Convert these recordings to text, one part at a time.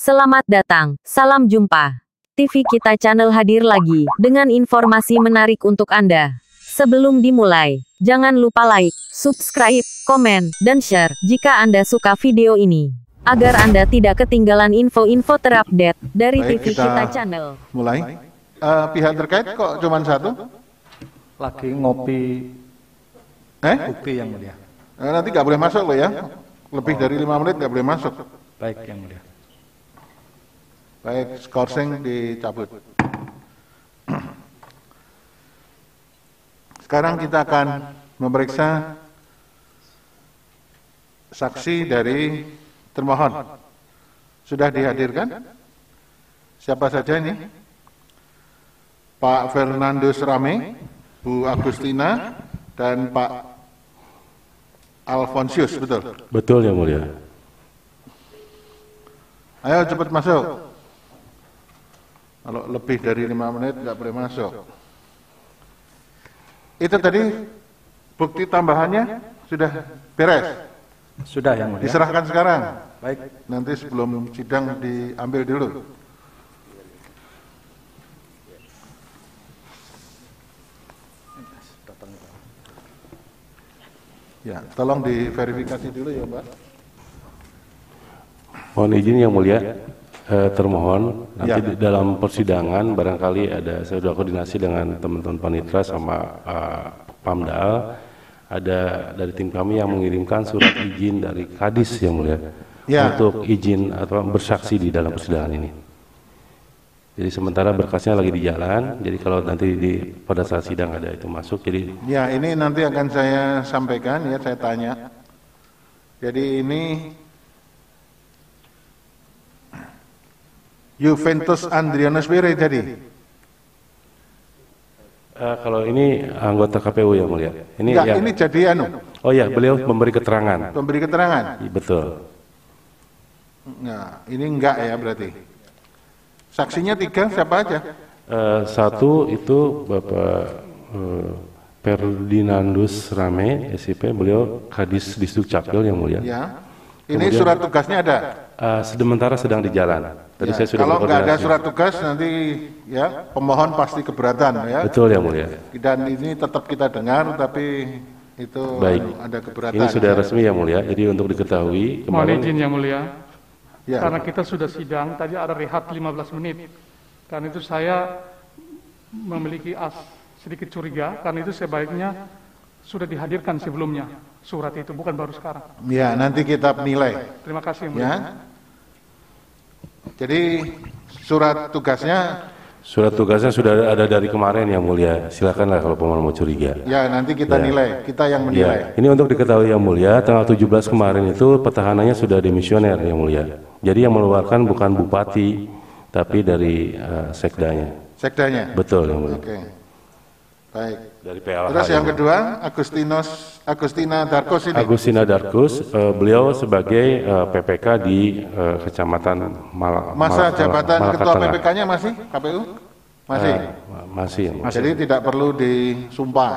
Selamat datang, salam jumpa. TV Kita Channel hadir lagi dengan informasi menarik untuk Anda. Sebelum dimulai, jangan lupa like, subscribe, komen, dan share jika Anda suka video ini. Agar Anda tidak ketinggalan info-info terupdate dari TV Kita Channel. Mulai. Pihak terkait kok cuma satu? Lagi ngopi bukti yang mulia. Nanti nggak boleh masuk loh ya. Lebih dari 5 menit nggak boleh masuk. Baik yang mulia. Baik, skorsing dicabut. Sekarang kita akan memeriksa saksi dari termohon. Sudah dihadirkan? Siapa saja ini? Pak Fernandus Rame, Bu Agustina, dan Pak Alfonsius, betul? Betul yang mulia. Ayo cepat masuk. Kalau lebih dari 5 menit nggak boleh masuk. Itu tadi bukti tambahannya sudah beres? Sudah yang mulia. Diserahkan sekarang? Baik. Nanti sebelum sidang diambil dulu. Ya, tolong diverifikasi dulu ya, Mbak. Mohon izin yang mulia, termohon nanti Ya. dalam persidangan barangkali saya sudah koordinasi dengan teman-teman panitra sama Pamdal, ada dari tim kami yang mengirimkan surat izin dari Kadis yang mulia Ya. untuk izin atau bersaksi di dalam persidangan ini. Jadi sementara berkasnya lagi di jalan, jadi kalau nanti pada saat sidang ada itu masuk, jadi Ya, ini nanti akan saya sampaikan ya, saya tanya. Jadi ini Juventus Andrianus Were jadi. kalau ini anggota KPU yang mulia. Ini Enggak, yang, ini jadi oh ya, beliau memberi keterangan. pemberi keterangan. Betul. Nah, ini enggak ya berarti. Saksinya 3, siapa aja? Satu itu Bapak Ferdinandus Rame, SIP, beliau Kadis Disduk Capil yang mulia. Ya. Ini Kemudian, surat tugasnya ada. Sementara sedang di jalan. Tadi Ya, saya sudah kalau nggak ada berkoordinasi. surat tugas nanti ya pemohon pasti keberatan ya. Betul yang mulia. Dan ini tetap kita dengar tapi itu Baik. ada keberatan. Ini sudah ya. resmi yang mulia. Jadi untuk diketahui Mohon kemarin izin yang mulia, Ya. karena kita sudah sidang, tadi ada rehat 15 menit. Karena itu saya memiliki sedikit curiga, karena itu sebaiknya sudah dihadirkan sebelumnya surat itu, bukan baru sekarang. Ya, nanti kita nilai. Terima kasih yang mulia. Ya. Jadi surat tugasnya surat tugasnya sudah ada dari kemarin yang mulia. Silakanlah kalau pemohon mau curiga. ya nanti kita Ya. nilai, kita yang menilai. Ya, ini untuk diketahui yang mulia, tanggal 17 kemarin itu petahananya sudah demisioner yang mulia. Jadi yang mengeluarkan bukan bupati, tapi dari sekdanya. Sekdanya. Betul yang mulia. Oke. Baik. Dari PLH. Terus yang kedua, Agustina Darkos ini. Agustina Darkus, beliau sebagai PPK di Kecamatan Masa jabatan Malaka ketua Tengah. PPK-nya masih KPU? Masih. Masih, yang mulia. Jadi tidak perlu disumpah.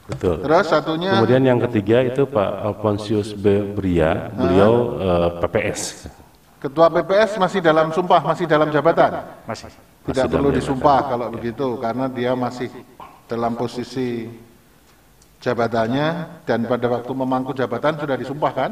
Betul. Terus satunya Kemudian yang ketiga itu Pak Alfonsius Bria, beliau PPS. ketua PPS masih dalam sumpah, masih dalam jabatan. Masih. Tidak Masih perlu dalam disumpah kalau begitu karena dia masih dalam posisi jabatannya dan pada waktu memangku jabatan sudah disumpah kan?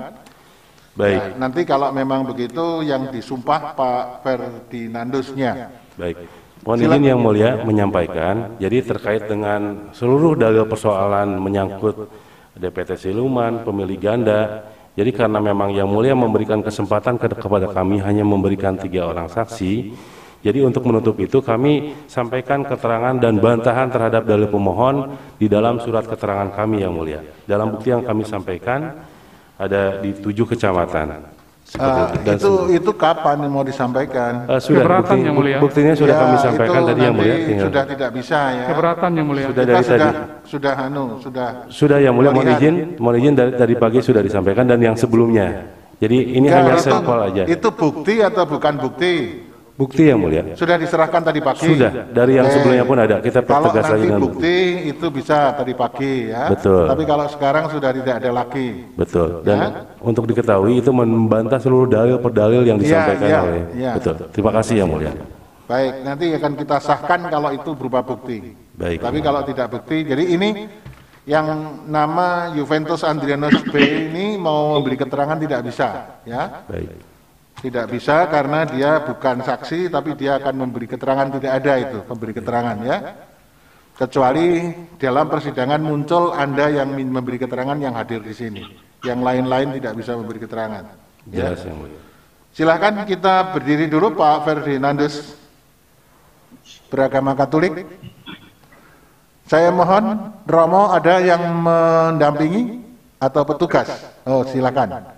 Baik, Nah, nanti kalau memang begitu yang disumpah Pak Ferdinandusnya. baik. Mohon izin yang mulia menyampaikan, jadi terkait dengan seluruh dalil persoalan menyangkut DPT siluman, pemilih ganda, jadi karena memang yang mulia memberikan kesempatan kepada kami hanya memberikan 3 orang saksi, jadi untuk menutup itu kami sampaikan keterangan dan bantahan terhadap dalil pemohon di dalam surat keterangan kami yang mulia. Dalam bukti yang kami sampaikan ada di 7 kecamatan. Itu kapan mau disampaikan? Sudah Keberatan yang mulia. buktinya sudah Ya, kami sampaikan itu tadi yang mulia. nanti Tinggal. sudah tidak bisa ya. Keberatan yang mulia. Sudah Kita dari tadi. Sudah yang mulia, mohon izin dari pagi sudah disampaikan dan yang sebelumnya. Jadi ini Enggak, hanya itu- sampel aja. Itu bukti atau bukan bukti? Bukti yang mulia. Sudah diserahkan tadi pagi? Sudah, dari yang sebelumnya pun ada. Kita pertegas lagi dengan bukti itu bisa tadi pagi ya. Betul. Tapi kalau sekarang sudah tidak ada lagi. Betul. Dan untuk diketahui itu membantah seluruh dalil per dalil yang disampaikan oleh. Betul. Terima kasih yang mulia. Baik, nanti akan kita sahkan kalau itu berupa bukti. Baik. Tapi kalau tidak bukti, jadi ini yang nama Juventus Andrianus B ini mau memberi keterangan tidak bisa, ya. Baik. Tidak bisa karena dia bukan saksi, tapi dia akan memberi keterangan, tidak ada itu, memberi keterangan ya. Kecuali dalam persidangan muncul Anda yang memberi keterangan yang hadir di sini. Yang lain-lain tidak bisa memberi keterangan. Ya. Jelas yang mulia. Silakan kita berdiri dulu Pak Ferdinandus, beragama Katolik. Saya mohon Romo ada yang mendampingi atau petugas. Oh silakan.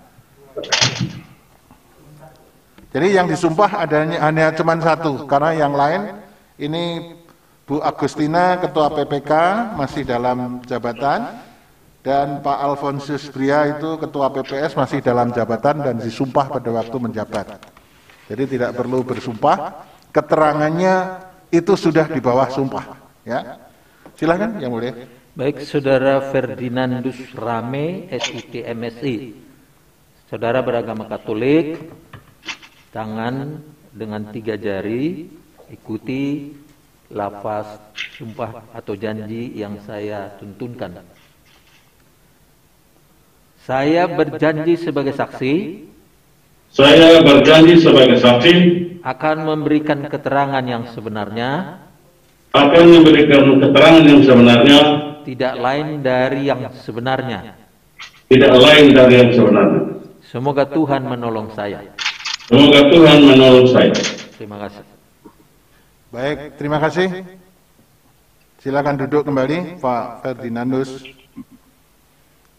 Jadi yang disumpah hanya cuma satu, karena yang lain ini Bu Agustina Ketua PPK masih dalam jabatan, dan Pak Alfonsus Bria itu Ketua PPS masih dalam jabatan dan disumpah pada waktu menjabat. Jadi tidak perlu bersumpah, keterangannya itu sudah di bawah sumpah. Ya, silakan yang mulia. Baik, Saudara Ferdinandus Rame, SIT MSI. Saudara beragama Katolik, tangan dengan 3 jari, ikuti lafaz sumpah atau janji yang saya tuntunkan. Saya berjanji sebagai saksi. Saya berjanji sebagai saksi. Akan memberikan keterangan yang sebenarnya. Akan memberikan keterangan yang sebenarnya. Tidak lain dari yang sebenarnya. Tidak lain dari yang sebenarnya. Semoga Tuhan menolong saya. Semoga Tuhan menolong saya. Terima kasih. Baik, terima kasih. Silakan duduk kembali, Pak Ferdinandus.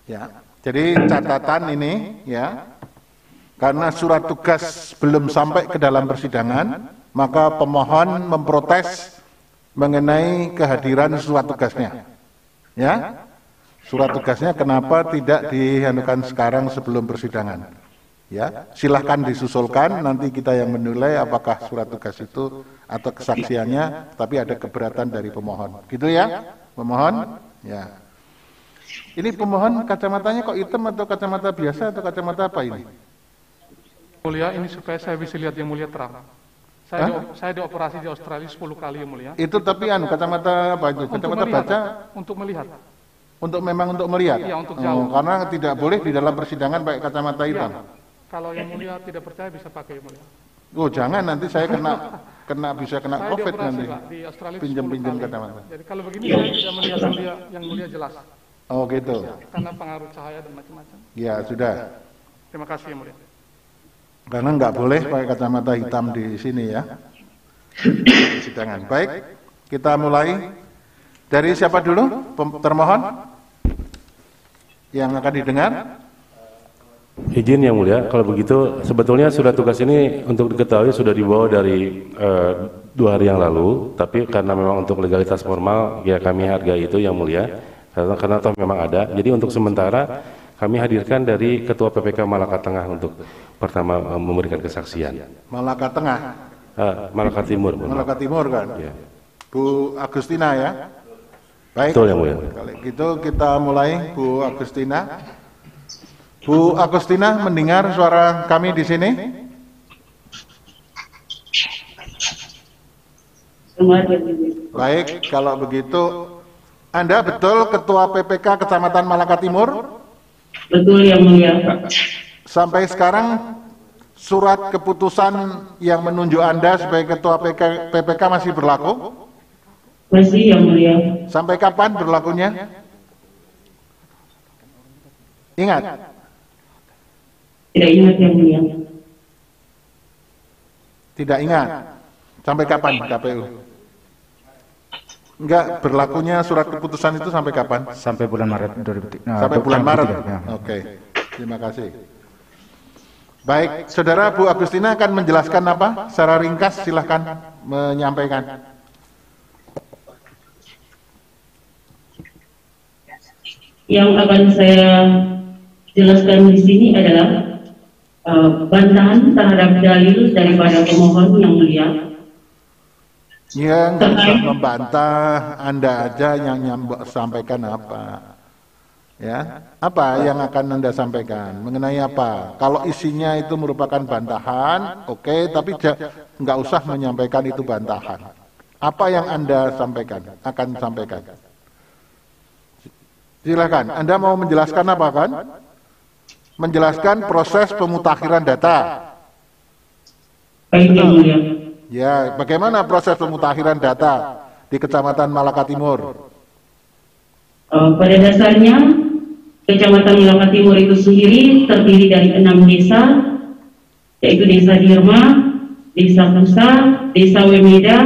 Ya, jadi catatan ini, ya, karena surat tugas belum sampai ke dalam persidangan, maka pemohon memprotes mengenai kehadiran surat tugasnya. Ya, surat tugasnya kenapa tidak dihanukan sekarang sebelum persidangan? Ya, silahkan disusulkan, nanti kita yang menilai apakah surat tugas itu atau kesaksiannya, tapi ada keberatan dari pemohon. Gitu ya, pemohon? Ya. Ini pemohon kacamatanya kok hitam atau kacamata biasa atau kacamata apa ini? Mulia, ini supaya saya bisa lihat yang mulia terang. Saya dioperasi di Australia 10 kali yang mulia. Itu tapi kacamata apa itu? Kacamata baca? Untuk melihat. Untuk memang untuk melihat? Iya, untuk jauh. Karena tidak boleh di dalam persidangan pakai kacamata hitam. Ya. Kalau yang mulia tidak percaya bisa pakai yang mulia. Oh jangan, nanti saya bisa kena Saya COVID nanti. Pak, di Australia Pinjam-pinjam 10 kali. kacamata. Jadi kalau begini saya tidak melihat yang mulia jelas. Oh gitu. Ya, karena pengaruh cahaya dan macam-macam. Ya sudah. Terima kasih yang mulia. Karena nggak boleh pakai kacamata hitam di sini ya. Sidangan. Baik, kita mulai. Dari siapa dulu? Termohon yang akan didengar. Izin yang mulia, kalau begitu sebetulnya surat tugas ini untuk diketahui sudah dibawa dari 2 hari yang lalu, tapi karena memang untuk legalitas formal ya kami hargai itu yang mulia, karena toh memang ada. Jadi untuk sementara kami hadirkan dari Ketua PPK Malaka Tengah untuk pertama memberikan kesaksian. Malaka Tengah. Malaka Timur. Malaka Timur kan. Ya. Bu Agustina ya. Baik. Betul yang mulia. Kalau gitu kita mulai Bu Agustina. Bu Agustina mendengar suara kami di sini? Baik, kalau begitu Anda betul Ketua PPK Kecamatan Malaka Timur? Betul yang mulia. Sampai sekarang surat keputusan yang menunjuk Anda sebagai Ketua PPK masih berlaku? Masih yang mulia. Sampai kapan berlakunya? Ingat? Tidak ingat yang mulia. Tidak ingat. Sampai kapan KPU? Enggak, berlakunya surat keputusan itu sampai kapan? Sampai bulan Maret 2003. Sampai bulan Maret. Ya. Oke. Terima kasih. Baik, Saudara Bu Agustina akan menjelaskan apa? Secara ringkas silahkan menyampaikan. Yang akan saya jelaskan di sini adalah bantahan terhadap dalil daripada pemohon yang mulia. Ya, nggak usah membantah, Anda aja yang sampaikan apa. Ya, apa yang akan Anda sampaikan? Mengenai apa? Kalau isinya itu merupakan bantahan, oke, tapi nggak usah menyampaikan itu bantahan. Apa yang Anda sampaikan? Akan sampaikan. Silakan. Anda mau menjelaskan apa kan? Menjelaskan proses pemutakhiran data. Baik, yang mulia. Ya, bagaimana proses pemutakhiran data di Kecamatan Malaka Timur? Pada dasarnya, Kecamatan Malaka Timur itu sendiri terdiri dari 6 desa, yaitu Desa Dirma, Desa Pusa, Desa Wemeda,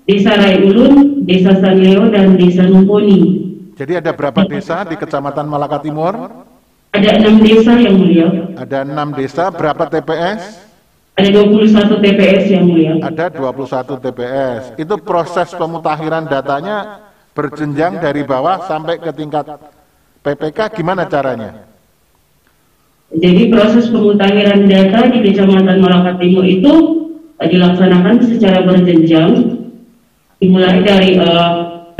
Desa Rai Ulun, Desa Sanleo, dan Desa Numponi. Jadi ada berapa desa di Kecamatan Malaka Timur? Ada 6 desa yang mulia. Ada 6 desa, berapa TPS? Ada 21 TPS yang mulia. Ada 21 TPS. Itu proses pemutakhiran datanya berjenjang dari bawah sampai ke tingkat PPK, gimana caranya? Jadi proses pemutakhiran data di Kecamatan Malaka Timur itu dilaksanakan secara berjenjang, dimulai dari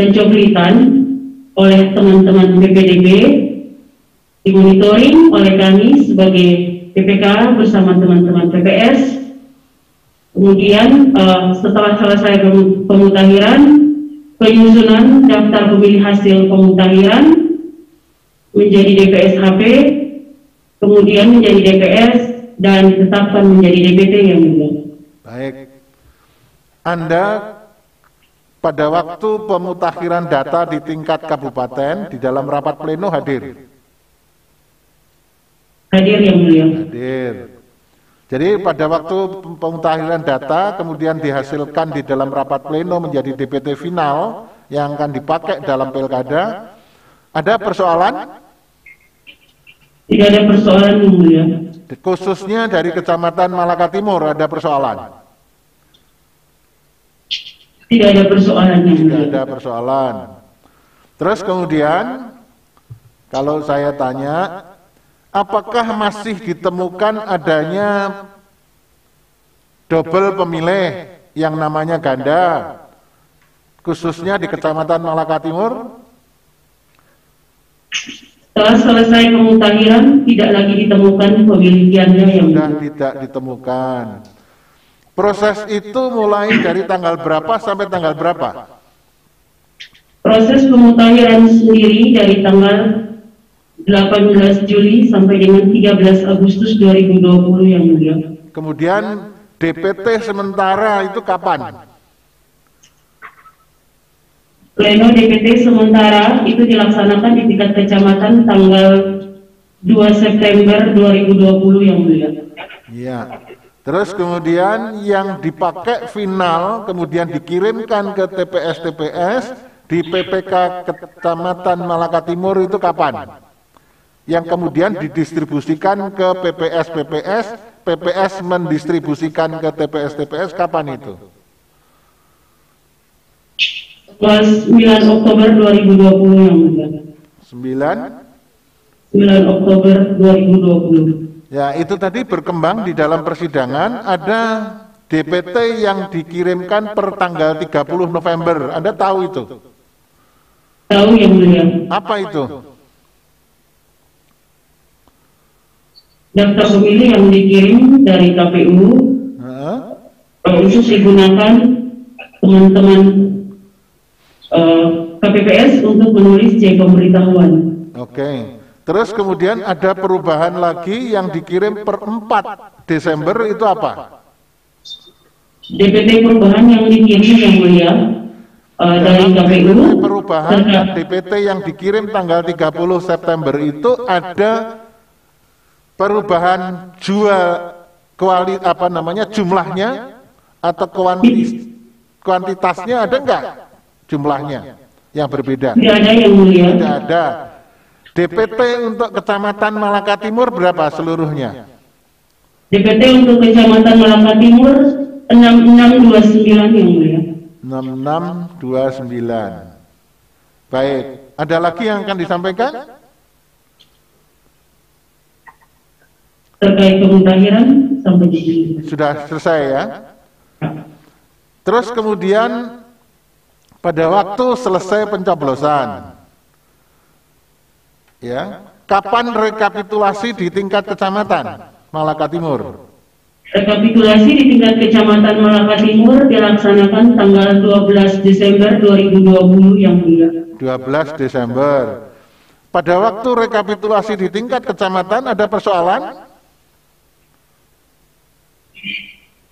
pencoplitan oleh teman-teman PPDB, dimonitoring oleh kami sebagai PPK bersama teman-teman PPS. Kemudian setelah selesai pemutakhiran, penyusunan daftar pemilih hasil pemutakhiran menjadi DPS HP, kemudian menjadi DPS dan ditetapkan menjadi DPT yang mulia. Baik. Anda pada waktu pemutakhiran data di tingkat kabupaten di dalam rapat pleno hadir? Hadir yang mulia. Hadir. Jadi pada waktu pemutakhiran data kemudian dihasilkan di dalam rapat pleno menjadi DPT final yang akan dipakai dalam pilkada, ada persoalan? Tidak ada persoalan yang mulia. Khususnya dari Kecamatan Malaka Timur ada persoalan? Tidak ada persoalan yang mulia. Tidak ada persoalan. Terus kemudian kalau saya tanya, apakah masih ditemukan adanya double pemilih yang namanya ganda, khususnya di Kecamatan Malaka Timur? Setelah selesai pemutakhiran, tidak lagi ditemukan pemilih ganda yang Sudah mulia. tidak ditemukan. Proses itu mulai dari tanggal berapa sampai tanggal berapa? Proses pemutakhiran sendiri dari tanggal 18 Juli sampai dengan 13 Agustus 2020 yang mulia. Kemudian DPT sementara itu kapan? Pleno DPT sementara itu dilaksanakan di tingkat kecamatan tanggal 2 September 2020 yang mulia. Iya. Terus kemudian yang dipakai final kemudian dikirimkan ke TPS-TPS di PPK Kecamatan Malaka Timur itu kapan? Yang kemudian didistribusikan ke PPS-PPS, PPS mendistribusikan ke TPS-TPS kapan itu? 9 Oktober 2020 yang mulia. 9 Oktober 2020. Ya, itu tadi berkembang di dalam persidangan ada DPT yang dikirimkan per tanggal 30 November. Anda tahu itu? Tahu yang mulia. Apa itu? Daftar pemilih yang dikirim dari KPU untuk digunakan teman-teman KPPS untuk menulis C pemberitahuan. Oke. Terus kemudian ada perubahan lagi yang dikirim per 4 Desember itu apa? DPT perubahan yang dikirim yang mulia dari KPU. Perubahan DPT yang dikirim tanggal 30 September itu ada perubahan jumlahnya atau kuantitasnya ada enggak jumlahnya yang berbeda? Tidak ada yang mulia. Tidak ada. DPT untuk Kecamatan Malaka Timur berapa seluruhnya? DPT untuk Kecamatan Malaka Timur 6629 yang mulia. 6629. Baik, ada lagi yang akan disampaikan? terkait pemutahiran sampai di sini. Sudah selesai ya. Terus kemudian pada waktu selesai pencoblosan, ya, kapan rekapitulasi di tingkat kecamatan Malaka Timur? Rekapitulasi di tingkat kecamatan Malaka Timur dilaksanakan tanggal 12 Desember 2020 yang mulia. 12 Desember. Pada waktu rekapitulasi di tingkat kecamatan ada persoalan?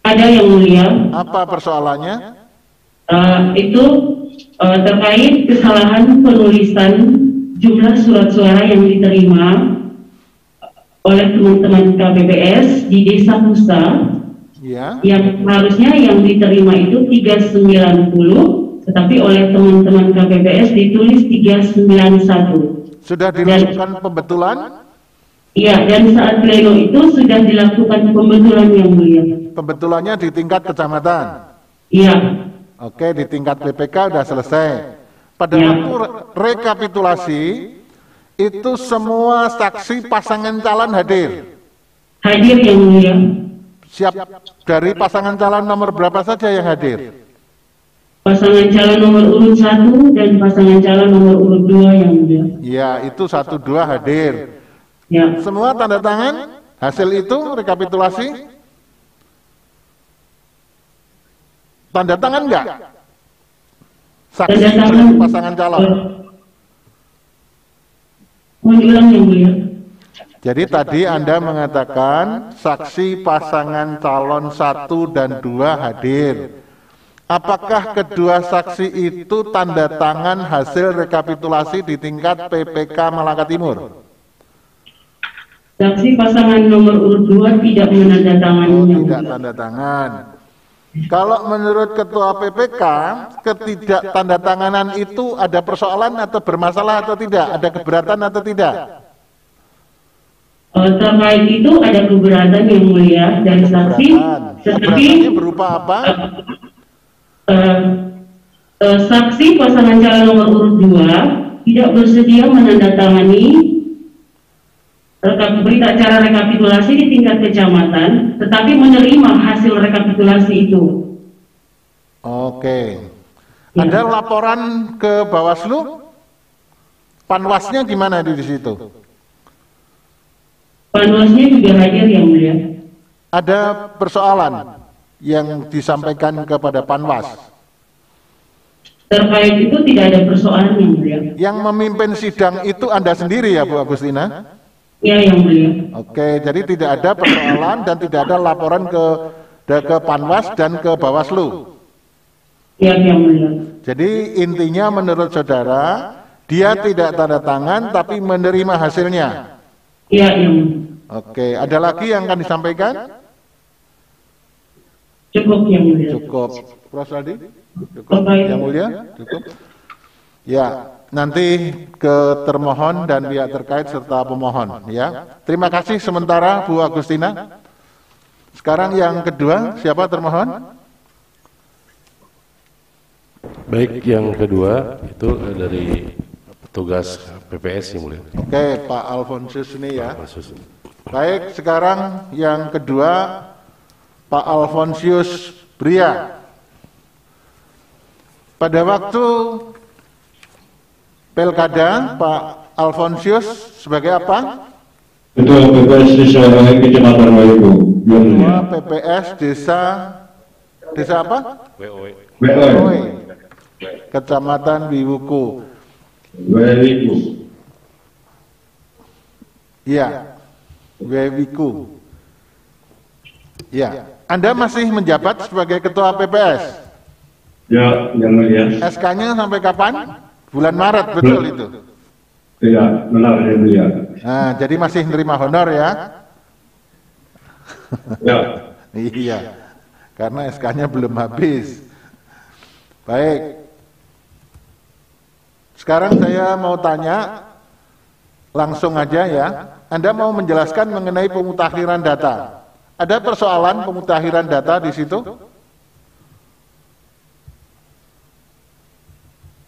Ada yang mulia. Apa persoalannya? Itu terkait kesalahan penulisan jumlah surat suara yang diterima oleh teman-teman KPPS di Desa Pusa, ya, yang harusnya yang diterima itu 390, tetapi oleh teman-teman KPPS ditulis 391. Sudah dilakukan pembetulan? Iya, dan saat pleno itu sudah dilakukan pembetulan yang mulia. Pembetulannya di tingkat kecamatan? Iya. Oke, di tingkat PPK sudah selesai. Pada waktu rekapitulasi, itu semua saksi pasangan calon hadir? Hadir yang mulia. Siap, dari pasangan calon nomor berapa saja yang hadir? Pasangan calon nomor urut 1 dan pasangan calon nomor urut 2 yang mulia. Ya, itu 1, 2 hadir. Ya. Semua tanda tangan hasil itu rekapitulasi? Tanda tangan enggak? Saksi Tanda tangan pasangan calon. Mohon diulang yang mulia. Jadi tadi Anda mengatakan saksi pasangan calon 1 dan 2 hadir. Apakah kedua saksi itu tanda tangan hasil rekapitulasi di tingkat PPK Malaka Timur? Saksi pasangan nomor urut 2 tidak menandatangani. Tidak tanda tangan. Kalau menurut Ketua PPK, ketidaktandatanganan itu ada persoalan atau bermasalah atau tidak? Ada keberatan atau tidak? Terkait itu ada keberatan yang mulia dari saksi. Keberatannya berupa apa? Saksi pasangan calon nomor urut 2 tidak bersedia menandatangani berita acara rekapitulasi di tingkat kecamatan, tetapi menerima hasil rekapitulasi itu. Oke. Ada laporan ke Bawaslu? Panwasnya gimana di situ? Panwasnya juga hadir yang mulia. Ada persoalan yang disampaikan kepada Panwas? Terkait itu tidak ada persoalan yang mulia. Yang memimpin sidang itu Anda sendiri ya Bu Agustina? Ya yang mulia. Oke, jadi tidak ada persoalan dan tidak ada laporan ke Panwas dan ke Bawaslu. Ya yang mulia. Jadi intinya menurut saudara, dia tidak tanda tangan tapi menerima hasilnya. Ya yang mulia. Oke, ada lagi yang akan disampaikan? Cukup yang mulia. Cukup. Prof. Aldi? Cukup. Yang mulia? Cukup. Ya, nanti ke termohon dan pihak terkait serta pemohon ya. Terima kasih sementara Bu Agustina. Sekarang yang kedua, siapa termohon? Baik, yang kedua itu dari petugas PPS yang mulia. Oke, Pak Alfonsius ini ya. Baik, sekarang yang kedua Pak Alfonsius Bria. Pada waktu Pilkada, Pak Alfonsius sebagai apa? Ketua PPS Desa Kecamatan Wahibu. Ketua PPS Desa apa? WOE. Kecamatan Wiwuku. Wahibu. Iya, Wiwuku. Ya, Anda masih menjabat sebagai Ketua PPS? Ya, yang mulia. SK-nya sampai kapan? Bulan Maret, betul itu? Tidak, benar yang mulia. Nah, jadi masih menerima honor ya? Ya. Iya, karena SK-nya belum habis. Baik. Sekarang saya mau tanya, langsung aja ya. Anda mau menjelaskan mengenai pemutakhiran data. Ada persoalan pemutakhiran data di situ?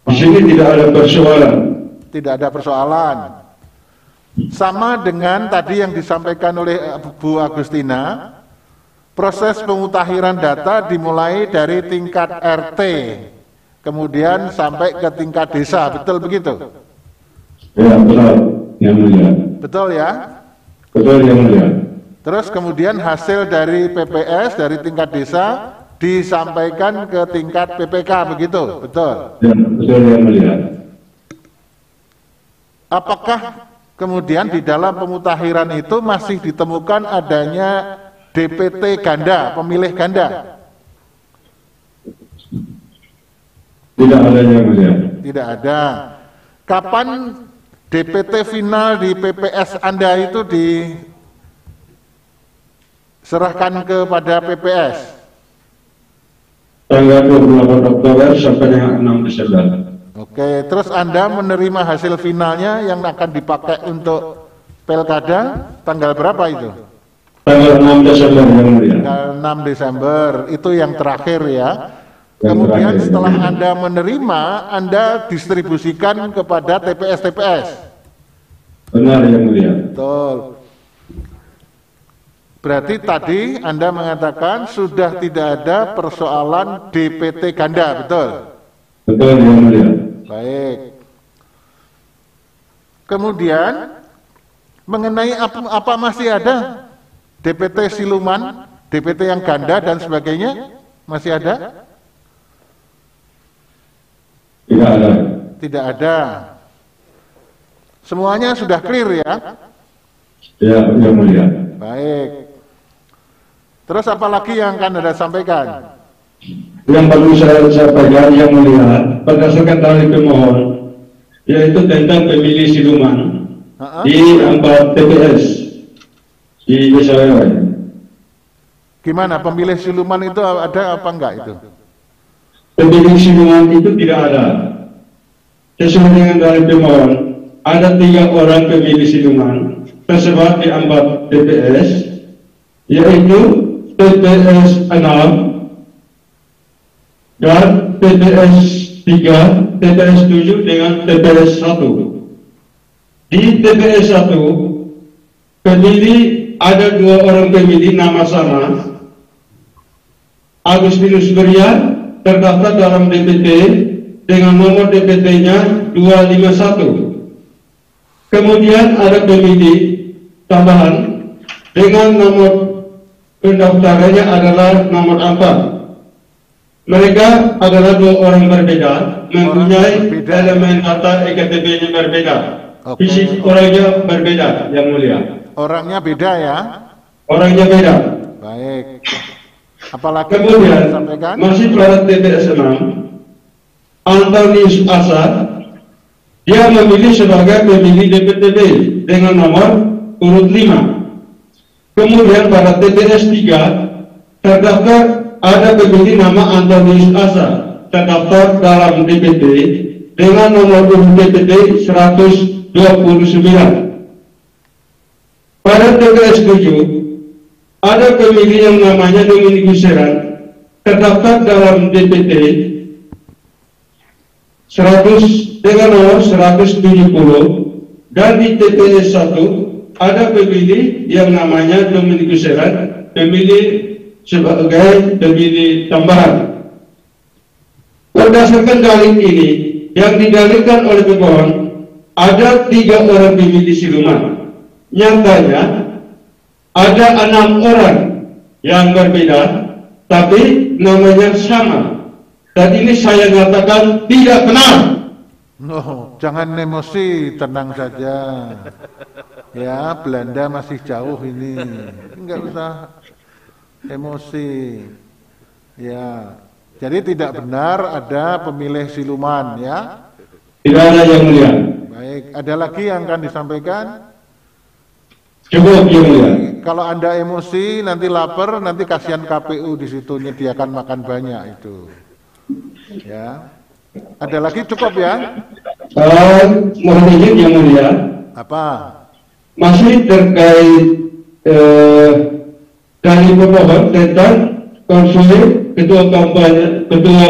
Di sini tidak ada persoalan. Tidak ada persoalan. sama dengan tadi yang disampaikan oleh Bu Agustina, proses pemutahiran data dimulai dari tingkat RT, kemudian sampai ke tingkat desa, betul begitu? Ya, betul, Yang Mulia. Betul ya? Betul, Yang Mulia. Terus kemudian hasil dari PPS, dari tingkat desa, disampaikan ke tingkat PPK, begitu? Betul? Ya, betul, Yang Mulia. Apakah kemudian di dalam pemutahiran itu masih ditemukan adanya DPT ganda, pemilih ganda? Tidak ada, Yang Mulia. Tidak ada. Kapan DPT final di PPS Anda itu diserahkan kepada PPS? Tanggal 28 Oktober sampai dengan 6 Desember. Oke, terus Anda menerima hasil finalnya yang akan dipakai untuk Pilkada tanggal berapa itu? Tanggal 6 Desember, Yang Mulia. Tanggal 6 Desember, itu yang terakhir ya. Yang Kemudian terakhir, setelah ya. Anda menerima, Anda distribusikan kepada TPS-TPS. Benar, Yang Mulia. Betul. Berarti tadi Anda mengatakan sudah tidak ada persoalan DPT ganda, betul? Betul, Yang Mulia. Baik. Kemudian mengenai apa masih ada DPT siluman, DPT yang ganda dan sebagainya, masih ada? Tidak ada. Tidak ada. Semuanya sudah clear ya? Ya, Yang Mulia. Baik. Terus apa lagi yang akan Anda sampaikan? Yang perlu saya sampaikan, Yang Mulia, berdasarkan dalil pemohon, yaitu tentang pemilih siluman di 4 TPS di Desa Lewai. Gimana pemilih siluman itu ada apa enggak itu? Pemilih siluman itu tidak ada. Sesuai dengan dalil pemohon, ada 3 orang pemilih siluman tersebar di 4 TPS, yaitu TPS 6 dan TPS 3, TPS 7 dengan TPS 1. Di TPS 1, pemilih ada 2 orang pemilih nama sama, Agustinus Berlian terdaftar dalam DPT dengan nomor DPT-nya 251. Kemudian ada pemilih tambahan dengan nomor pendaftarannya adalah nomor 4. Mereka adalah 2 orang berbeda, mempunyai elemen data EKTP-nya berbeda. Fisik orangnya berbeda, Yang Mulia. Orangnya beda ya? Orangnya beda. Baik. Apalagi Kemudian sampaikan? masih pada TPS 6, Antonius Asa, dia memilih sebagai pemilih DPTB dengan nomor urut 5. Kemudian pada TPS 3 terdaftar ada pemilih nama Antonius Asa, terdaftar dalam DPT dengan nomor urut DPT 129. Pada TPS 7 ada pemilih yang namanya Dominikus Seran, terdaftar dalam DPT 100 dengan nomor 170, dan di TPS 1 ada pemilih yang namanya Dominikus Seran, pemilih sebagai pemilih tambahan. Berdasarkan dalil ini yang didalilkan oleh pemohon, ada 3 orang pemilih siluman. Nyatanya ada 6 orang yang berbeda, tapi namanya sama. Dan ini saya nyatakan tidak benar. No, jangan emosi, tenang saja. Ya, Belanda masih jauh ini. Enggak usah emosi. Ya, jadi tidak benar ada pemilih siluman ya. Tidak ada, Yang Mulia. Baik, ada lagi yang akan disampaikan? Cukup, Yang Mulia. Kalau Anda emosi, nanti lapar, nanti kasihan KPU di situ nyediakan makan banyak itu. Ya. Ada lagi cukup ya? Mohon izin, Yang Mulia. Apa? Masih terkait dari pemohon tentang konsul ketua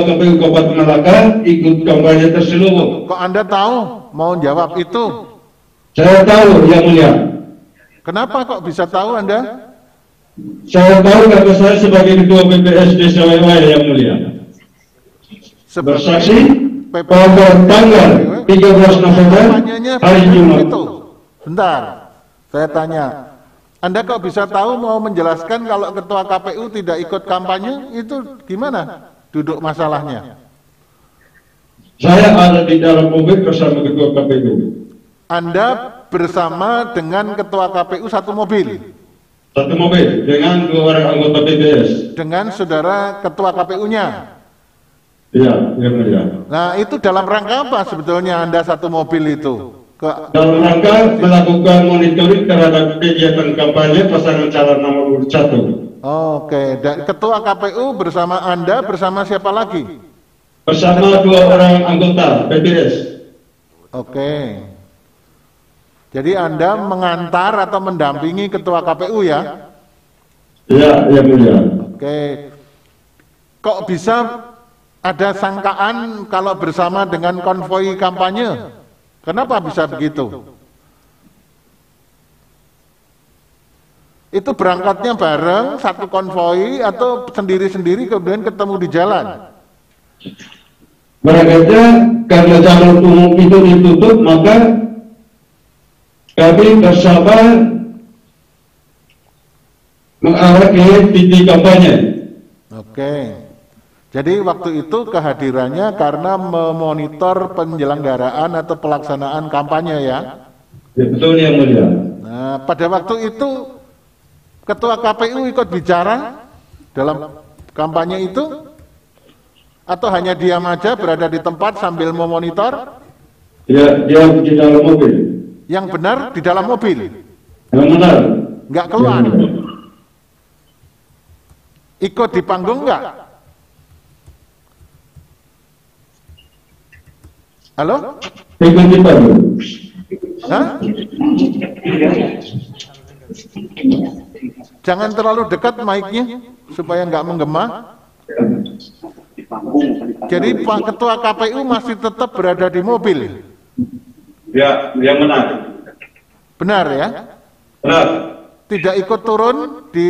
KPU Kabupaten Malaka ikut kampanye terselubung. Kok Anda tahu mau jawab itu? Saya tahu, Yang Mulia. Kenapa kok bisa tahu Anda? Saya tahu karena saya sebagai Ketua PPS Desa Wewai, Yang Mulia. Bersaksi pada tanggal 13 November hari Jumat. Bentar, saya tanya. Anda kok bisa tahu mau menjelaskan kalau Ketua KPU tidak ikut kampanye, itu gimana duduk masalahnya? Saya ada di dalam mobil bersama Ketua KPU. Anda bersama dengan Ketua KPU satu mobil? Satu mobil dengan 2 orang anggota PPS. Dengan saudara Ketua KPU-nya? Iya, Yang Mulia. Nah, itu dalam rangka apa sebetulnya Anda satu mobil itu? Dalam rangka melakukan monitoring terhadap kegiatan kampanye pasangan calon nomor urut 1. Oke, dan Ketua KPU bersama Anda bersama siapa lagi? Bersama 2 orang anggota PPS. Oke. Jadi Anda mengantar atau mendampingi Ketua KPU ya? Iya, Yang Mulia. Oke. Kok bisa ada sangkaan kalau bersama dengan konvoi kampanye? Kenapa bisa begitu? Itu berangkatnya bareng, satu konvoi, atau sendiri-sendiri kemudian ketemu di jalan? Berangkatnya karena jalur umum itu ditutup, maka kami bersama mengarah ke titik kampanye. Oke. Jadi waktu itu kehadirannya karena memonitor penyelenggaraan atau pelaksanaan kampanye ya? Ya, betul Yang Mulia. Nah, pada waktu itu Ketua KPU ikut bicara dalam kampanye itu? Atau hanya diam aja berada di tempat sambil memonitor? Ya, dia di dalam mobil. Yang benar di dalam mobil? Yang benar. Nggak keluar? Ikut di panggung nggak? Halo? Ikut di panggung. Hah? Jangan terlalu dekat mic-nya supaya nggak menggema. Jadi Pak Ketua KPU masih tetap berada di mobil. Ya, yang benar. Benar ya? Benar. Tidak ikut turun di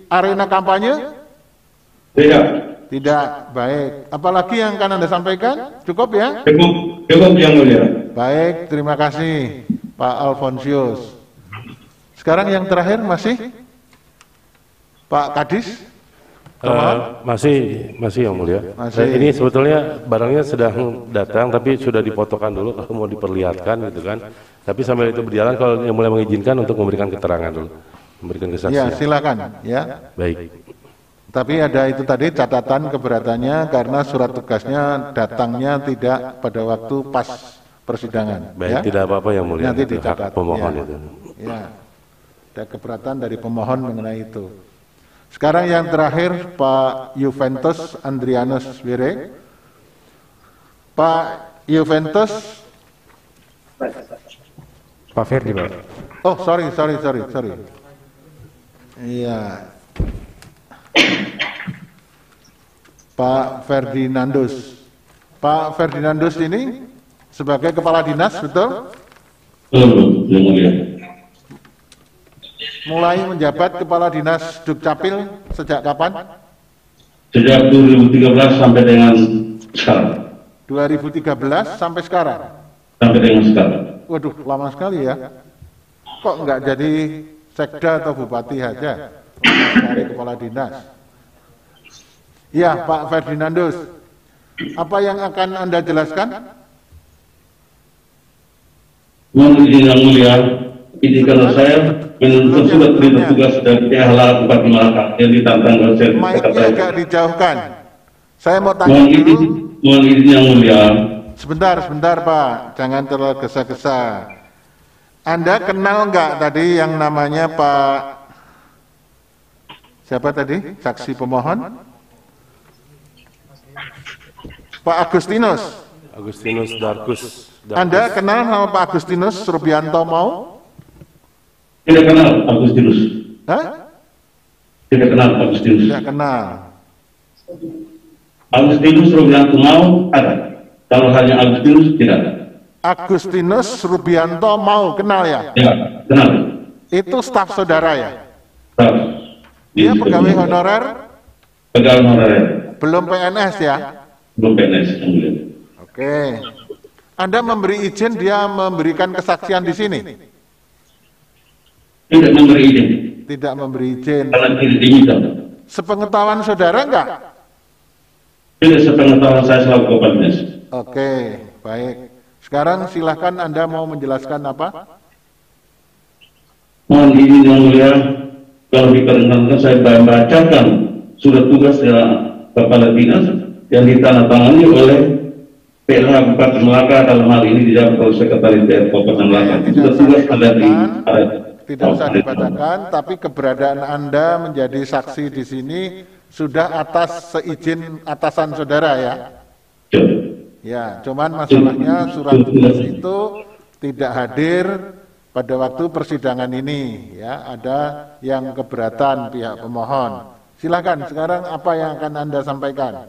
arena kampanye? Tidak. Tidak, baik. Apalagi yang akan Anda sampaikan? Cukup ya? Cukup Yang Mulia. Baik, terima kasih Pak Alfonsius. Sekarang yang terakhir masih Pak Kadis? Masih Yang Mulia. Masih. Ini sebetulnya barangnya sedang datang, tapi sudah dipotokan dulu kalau mau diperlihatkan gitu kan. Tapi sambil itu berjalan, kalau Yang Mulia mengizinkan untuk memberikan keterangan dulu, memberikan kesaksian. Ya, silakan. Ya. Baik. Tapi ada itu tadi catatan keberatannya karena surat tugasnya datangnya tidak pada waktu pas persidangan. Baik, ya? tidak apa-apa Yang Mulia. Nanti itu dicatat. hak pemohon Ya. itu. Ya, ada keberatan dari pemohon mengenai itu. Sekarang yang terakhir Pak Juventus Andrianus Wire. Pak Juventus. Pak Ferdi, Pak. Oh, sorry. Iya. Pak Ferdinandus. Pak Ferdinandus ini sebagai kepala dinas, betul? Betul, Yang Mulia. Mulai menjabat kepala dinas Dukcapil sejak kapan? Sejak 2013 sampai dengan sekarang. 2013 sampai sekarang? Sampai dengan sekarang. Waduh, lama sekali ya. Kok nggak jadi sekda atau bupati aja? Dari kepala dinas. Ya, Pak Ferdinandus. Apa yang akan Anda jelaskan? Mohon izin Yang Mulia, izinkan saya menuntut surat perintah tugas dari PHLA 45 Malaka yang ditantang oleh Mic-nya agak dijauhkan. Saya mau tanya dulu. Mohon izin Yang Mulia. Sebentar Pak, jangan terlalu gesa-gesa. Anda kenal nggak tadi yang namanya Pak, siapa tadi? Saksi pemohon? Pak Agustinus. Agustinus Darkus. Anda kenal sama Pak Agustinus Rubianto mau? Tidak kenal Agustinus. Hah? Tidak kenal Agustinus. Tidak kenal. Agustinus Rubianto mau ada. Kalau hanya Agustinus tidak ada. Agustinus Rubianto mau kenal ya? Ya, kenal. Itu staf saudara ya? Staf. Dia pegawai honorer? Pegawai honorer. Belum PNS ya? Belum PNS. Oke. Anda memberi izin dia memberikan kesaksian di sini? Tidak memberi izin. Tidak memberi izin. Karena tidak diminta. Sepengetahuan saudara enggak? Tidak sepengetahuan saya selaku Kepala Dinas. Oke, baik. Sekarang silahkan Anda mau menjelaskan apa? Mohon izin yang mulia, kalau diperkenankan saya bacakan surat tugas Kepala Dinas yang ditandatangani oleh PLH Bupati Melaka, dalam hal ini dijabat oleh Sekretaris DPR Kabupaten Melaka. Surat tugas ada di tidak usah dibacakan, tapi keberadaan Anda menjadi saksi di sini sudah atas seizin atasan saudara ya? Ya, cuman masalahnya surat tugas itu tidak hadir pada waktu persidangan ini, ya. Ada yang keberatan pihak pemohon. Silakan. Sekarang apa yang akan Anda sampaikan?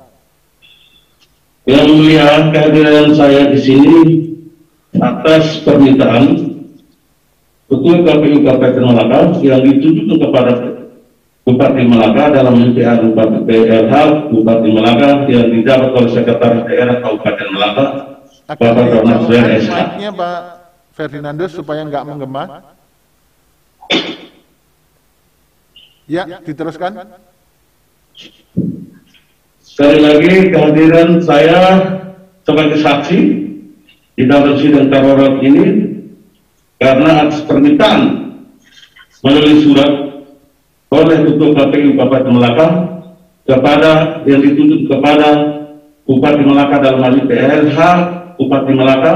Yang mulia, kehadiran saya di sini atas permintaan Ketua KPU Kabupaten Melaka yang ditujukan kepada Bupati Melaka dalam MPR Bupati PLH Bupati Melaka yang dijabat oleh Sekretaris Daerah Kabupaten Melaka, Bapak Donald SH. Mic-nya Pak Ferdinandus supaya nggak menggema. Ya, diteruskan. Sekali lagi kehadiran saya sebagai saksi di dalam sidang terhormat ini karena atas permintaan melalui surat oleh Ketua KPU Kabupaten Melaka kepada yang dituntut kepada Bupati Melaka dalam hal ini PLH Bupati Melaka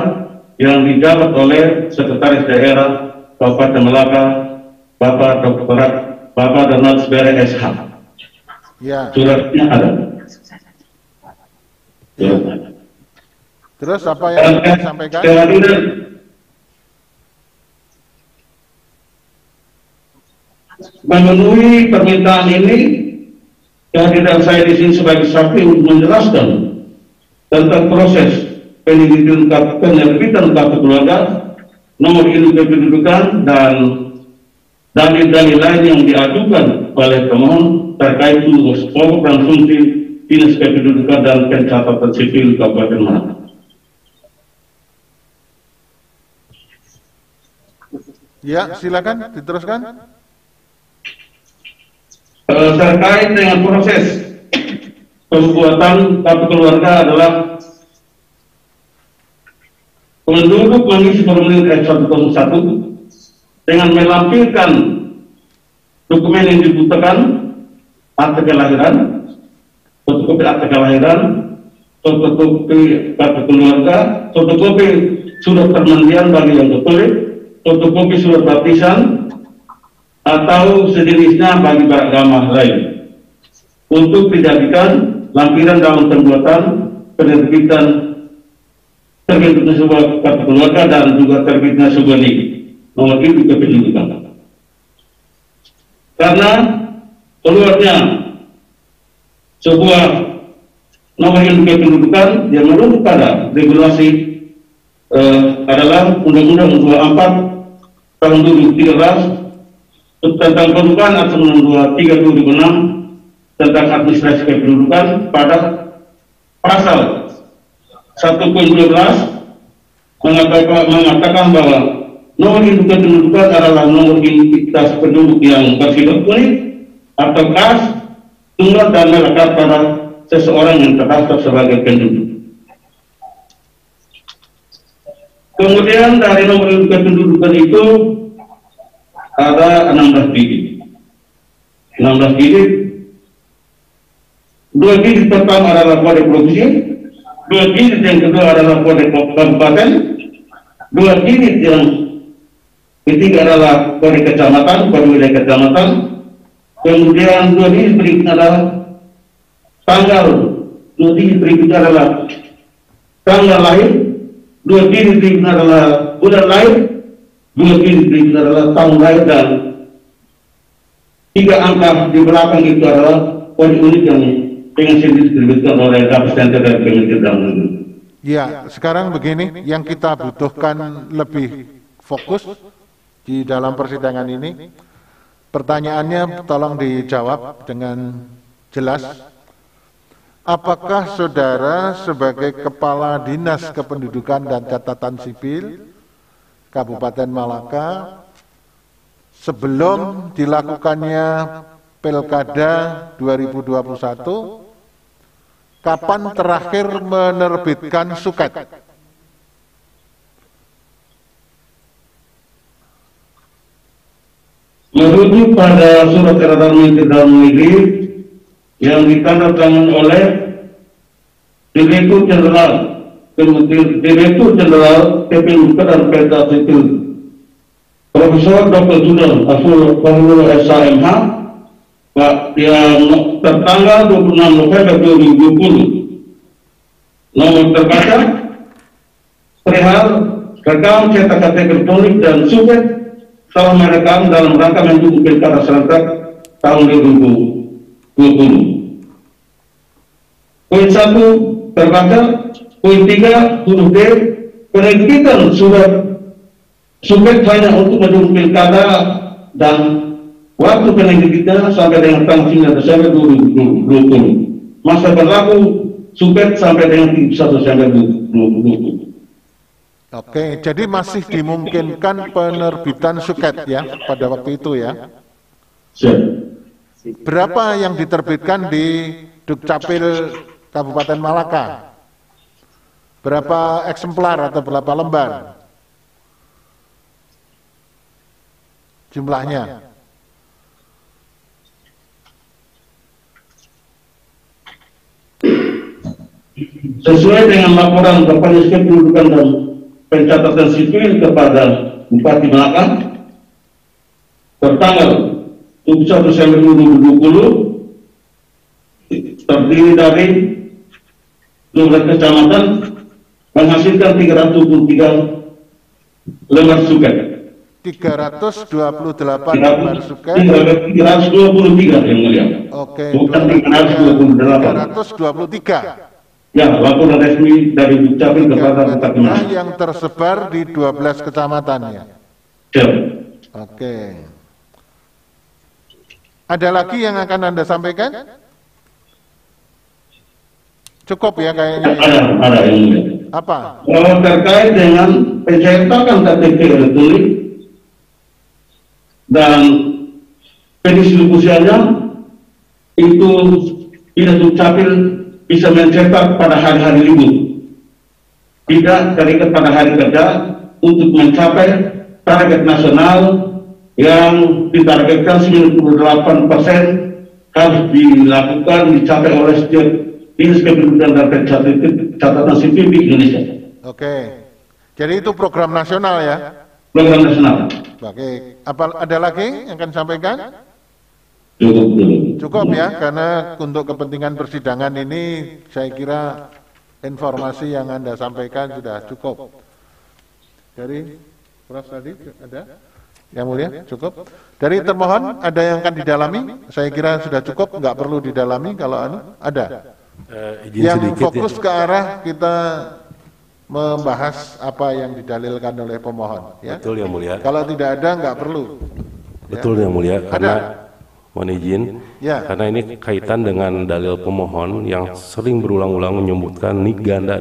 yang dijabat oleh Sekretaris Daerah Kabupaten Melaka Bapak Donald SH. Ya. Suratnya ada. Ya. Terus apa yang Anda sampaikan? Memenuhi permintaan ini, kehadiran saya di sini sebagai saksi untuk menjelaskan tentang proses penerbitan kartu keluarga, nomor induk kependudukan dan dalil-dalil lain yang diajukan oleh pemohon terkait tugas pokok dan fungsi Dinas Kependudukan dan Pencatatan Sipil Kabupaten Melaka. Ya, silakan diteruskan. Terkait dengan proses pembuatan kartu keluarga adalah penduduk mengisi formulir S101 dengan melampirkan dokumen yang dibutuhkan, akte kelahiran, fotokopi akte kelahiran, fotokopi kartu keluarga, fotokopi surat permandian bagi yang tertulis, fotokopi surat baptisan atau sejenisnya bagi beragama lain untuk dijadikan lampiran dalam pembuatan penerbitan terbitnya sebuah kartu keluarga dan juga terbitnya sebuah NIK nomor induk kependudukan. Karena keluarnya sebuah nomor induk kependudukan yang menurut pada regulasi adalah Undang-Undang 24 tahun 2013 tentang perubahan atau Undang-Undang 23 2006 tentang administrasi kependudukan pada pasal 1.12 mengatakan bahwa nomor induk kependudukan adalah nomor identitas penduduk yang bersifat unik atau khas, tunggal dan melekat pada seseorang yang terdaftar sebagai penduduk. Kemudian dari nomor induk kependudukan itu ada 16 digit. 16 digit. 2 digit pertama adalah kode provinsi, 2 digit yang kedua adalah kode kabupaten, 2 digit yang ketiga adalah kode kecamatan, kode wilayah kecamatan, kemudian 2 digit berikutnya adalah tanggal, 2 digit berikutnya adalah tanggal lahir, 2 digit berikutnya adalah bulan lahir, 2 digit berikutnya adalah tahun lahir, dan 3 angka di belakang itu adalah kode unik yang dengan sendiri diterbitkan oleh Kapus Center dari Kementerian Dalam Negeri. Ya, sekarang begini, yang kita butuhkan lebih fokus di dalam persidangan ini, pertanyaannya tolong dijawab dengan jelas. Apakah saudara sebagai Kepala Dinas Kependudukan dan Catatan Sipil Kabupaten Malaka, sebelum dilakukannya Pilkada 2021, kapan terakhir menerbitkan suket? Merujuk pada surat edaran Menteri Dalam Negeri yang ditandatangani oleh Direktur Jenderal Kependudukan dan Catatan Sipil Profesor Dr. Judal Aful SHMH yang tertanggal 26 November 2020, nomor terbaca perihal rekam cetak KTP elektronik dan suket telah merekam dalam rangka mendukung pilkada serentak tahun 2020. Poin 1 terbaca. Poin 3 huruf D, penerbitan surat suket hanya untuk mendukung pilkada dan waktu penerbitannya sampai dengan tanggal 9 Desember 2020. Masa berlaku suket sampai dengan 31 Desember 2020. Oke, jadi masih dimungkinkan penerbitan suket ya pada waktu itu ya. Berapa yang diterbitkan di Dukcapil Kabupaten Malaka? Berapa eksemplar atau berapa lembar jumlahnya? Sesuai dengan laporan Bapak Dinas Kependudukan dan Pencatatan Sipil kepada Bupati Malaka tertanggal 31 Desember 2020, terdiri dari 12 kecamatan menghasilkan 323 lembar suket. 328 lembar suket. 323 yang mulia. Oke. Bukan 328. 323. Ya, laporan resmi dari Dukcapil kepada Bupati Malaka yang tersebar di 12 kecamatan ya. Ya. Oke. Ada lagi yang akan Anda sampaikan? Cukup ya kayaknya. Ada yang mulia. Apa? Kalau terkait dengan pencetakan KTP elektronik dan pendistribusiannya, itu Dinas Dukcapil bisa mencetak pada hari-hari libur, tidak terikat pada hari kerja, untuk mencapai target nasional yang ditargetkan 98% harus dilakukan, dicapai oleh setiap Dinas Kependudukan dan Catatan Sipil di Indonesia. Oke, jadi itu program nasional ya? Program nasional. Oke, apa ada lagi yang akan sampaikan? Cukup ya, karena untuk kepentingan persidangan ini saya kira informasi yang Anda sampaikan sudah cukup. Dari Prof tadi ada? Yang mulia, cukup. Dari termohon ada yang akan didalami? Saya kira sudah cukup, nggak perlu didalami kalau ada. Yang fokus ke arah kita membahas apa yang didalilkan oleh pemohon. Ya? Betul yang mulia. Kalau tidak ada nggak perlu. Betul yang mulia. Karena mohon izin, ya. Karena ini kaitan dengan dalil pemohon yang sering berulang-ulang menyebutkan nik ganda.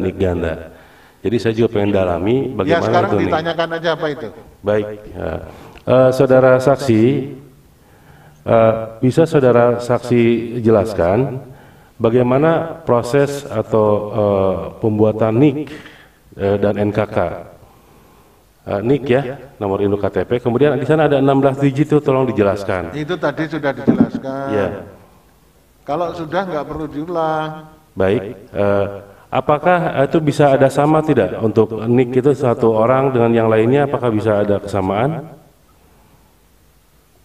Jadi saya juga pengen dalami bagaimana ya, sekarang itu ditanyakan aja apa itu. Baik, ya. Saudara saksi, bisa saudara saksi jelaskan bagaimana proses atau pembuatan nik dan NKK? NIK ya, nomor induk KTP. Kemudian di sana ada 16 digit itu, tolong dijelaskan. Itu tadi sudah dijelaskan. Ya. Kalau sudah nggak perlu diulang. Baik. Apakah itu bisa ada sama tidak untuk NIK itu satu orang dengan yang lainnya? Apakah bisa ada kesamaan?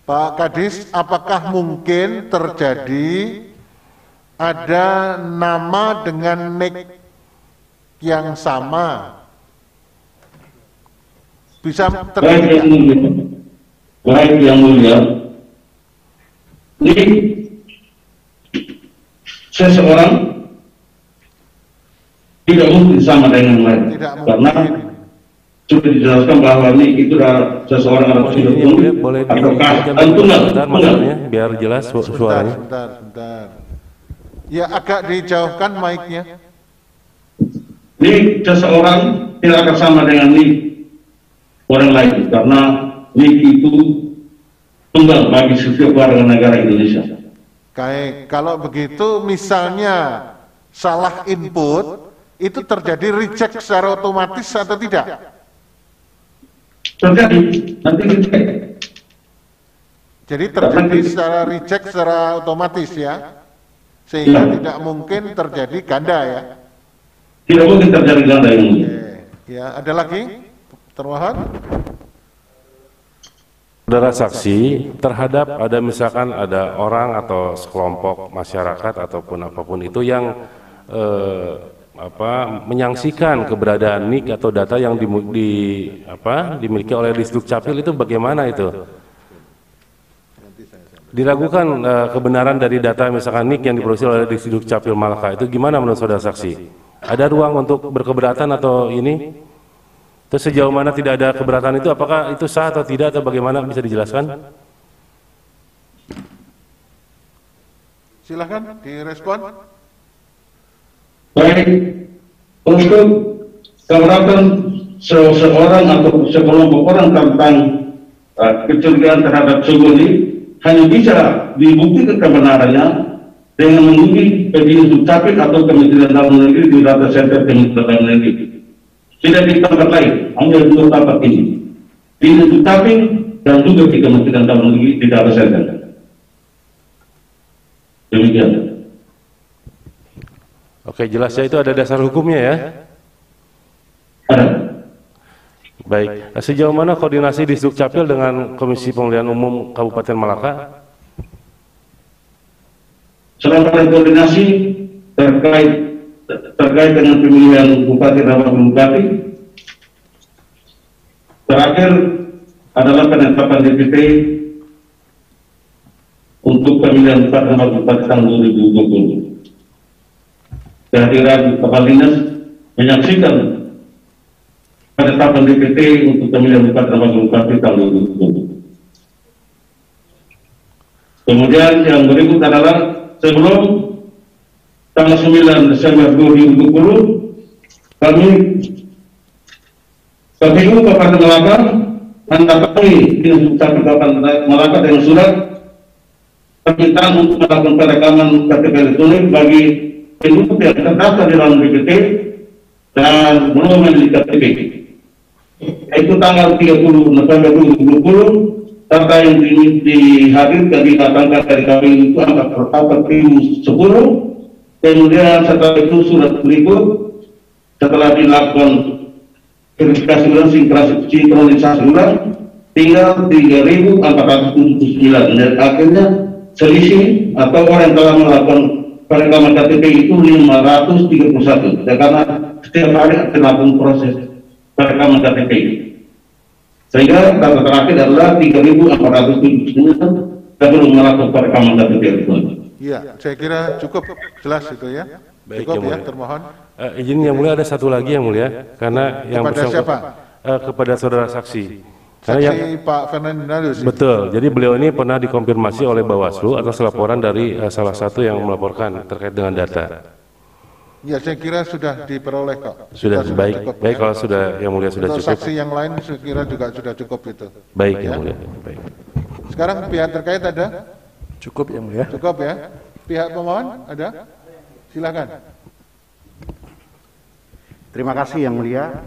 Pak Kadis, apakah mungkin terjadi ada nama dengan NIK yang sama? Bisa terjadi? Baik yang mulia. Ini seseorang tidak mungkin sama dengan yang lain. Tidak Karena mungkin. sudah dijelaskan bahwa ini itu adalah seseorang yang sudah tunduk atau tunggal. Biar jelas suaranya. Sebentar. Ya, agak dijauhkan mic-nya. Nik seseorang tidak akan sama dengan nik orang lain, karena nik itu tunggal bagi setiap warga negara Indonesia. Kayak kalau begitu misalnya salah input, itu terjadi reject secara otomatis atau tidak? Terjadi, nanti dicek. Jadi terjadi secara reject secara otomatis ya, sehingga tidak mungkin terjadi ganda ya. Tidak mungkin terjadi ganda yang mulia. Ya, ada lagi termohon. Saudara saksi terhadap ada misalkan ada orang atau sekelompok masyarakat ataupun apapun itu yang menyaksikan keberadaan NIK atau data yang dimiliki oleh Disduk Capil, itu bagaimana itu? Diragukan kebenaran dari data misalkan NIK yang diproduksi oleh Disduk Capil Malaka, itu gimana menurut saudara saksi? Ada ruang untuk berkeberatan atau ini? Terus sejauh mana tidak ada keberatan itu, apakah itu sah atau tidak atau bagaimana, bisa dijelaskan? Silahkan direspon. Baik, untuk keberatan seseorang atau sekelompok orang tentang kecurigaan terhadap suku ini hanya bisa dibuktikan kebenarannya dengan mengunjungi Dinas Dukcapil atau Kementerian Dalam Negeri di data center Kementerian Dalam Negeri. Tidak di tempat lain, hanya di dua tempat ini. Dinas Dukcapil dan juga di Kementerian Dalam Negeri di data center. Demikian. Oke, jelas ya, itu ada dasar hukumnya ya? Ada. Baik, sejauh mana koordinasi di Dukcapil dengan Komisi Pemilihan Umum Kabupaten Malaka? Selain koordinasi terkait dengan pemilihan bupati dan wakil bupati, terakhir adalah penetapan DPT untuk pemilihan bupati dan wakil bupati tahun 2020. Kehadiran Kepala Dinas menyaksikan penetapan DPT untuk pemilihan bupati dan wakil bupati tahun 2020. Kemudian yang berikut adalah sebelum tanggal 9 Desember 2020, kami KPU Kabupaten Malaka mendatangi Dinas Dukcapil Kabupaten Malaka dengan surat permintaan untuk melakukan perekaman KTP elektronik bagi penduduk yang terdaftar di dalam DPT dan belum memiliki KTP. Itu tanggal 30 November 2020. Data yang dihadirkan didatangkan dari kami itu angka 10. Kemudian setelah itu surat berikut, setelah dilakukan verifikasi ulang sinkronisasi ulang, tinggal 3.479. Dan akhirnya selisih atau orang yang telah melakukan perekaman KTP itu 531. Dan karena setiap hari akan dilakukan proses perekaman KTP. Sehingga data terakhir adalah 3.479 dan belum melakukan perekaman KTP elektronik. Iya, saya kira cukup jelas itu ya. Baik, cukup ya, ya, termohon. Izin yang mulia, ada satu lagi yang mulia, karena yang Kepada siapa? Kepada saudara saksi. Saksi Pak Fernandinus. Betul. Jadi beliau ini pernah dikonfirmasi oleh Bawaslu atas laporan dari salah satu yang melaporkan terkait dengan data. Ya, saya kira sudah diperoleh kok. Sudah baik, cukup, baik ya. Kalau sudah yang mulia sudah Untuk cukup. saksi yang lain saya kira juga sudah cukup itu. Baik Ya. yang mulia. Baik. Sekarang pihak terkait ada? Cukup yang mulia. Cukup ya. Pihak pemohon ada? Silakan. Terima kasih yang mulia.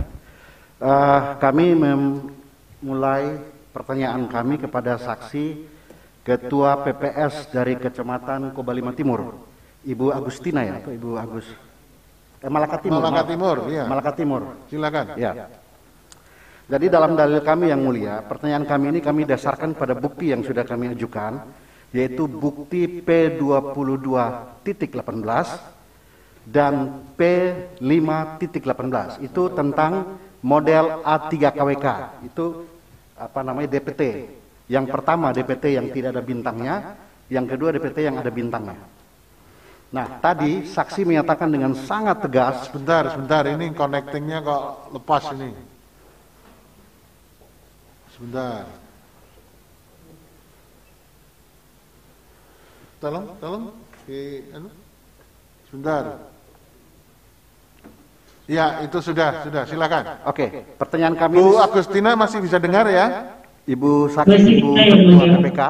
Kami memulai pertanyaan kami kepada saksi Ketua PPS dari Kecamatan Kobalima Timur, Ibu Agustina ya, atau Ibu Agus? Malaka Timur. Malaka Timur, ya. Malaka Timur. Silakan. Ya. Jadi dalam dalil kami yang mulia, pertanyaan kami ini kami dasarkan pada bukti yang sudah kami ajukan, yaitu bukti P22.18 dan P5.18. Itu tentang model A3KWK. Itu apa namanya, DPT. Yang pertama DPT yang tidak ada bintangnya, yang kedua DPT yang ada bintangnya. Nah, tadi saksi menyatakan dengan sangat tegas. Sebentar, ini connectingnya kok lepas ini. Sebentar. Tolong. Sebentar. Ya, itu sudah, silakan. Oke, pertanyaan kami. Bu Agustina masih bisa dengar ya? Ibu saksi, Ibu Ketua KPK,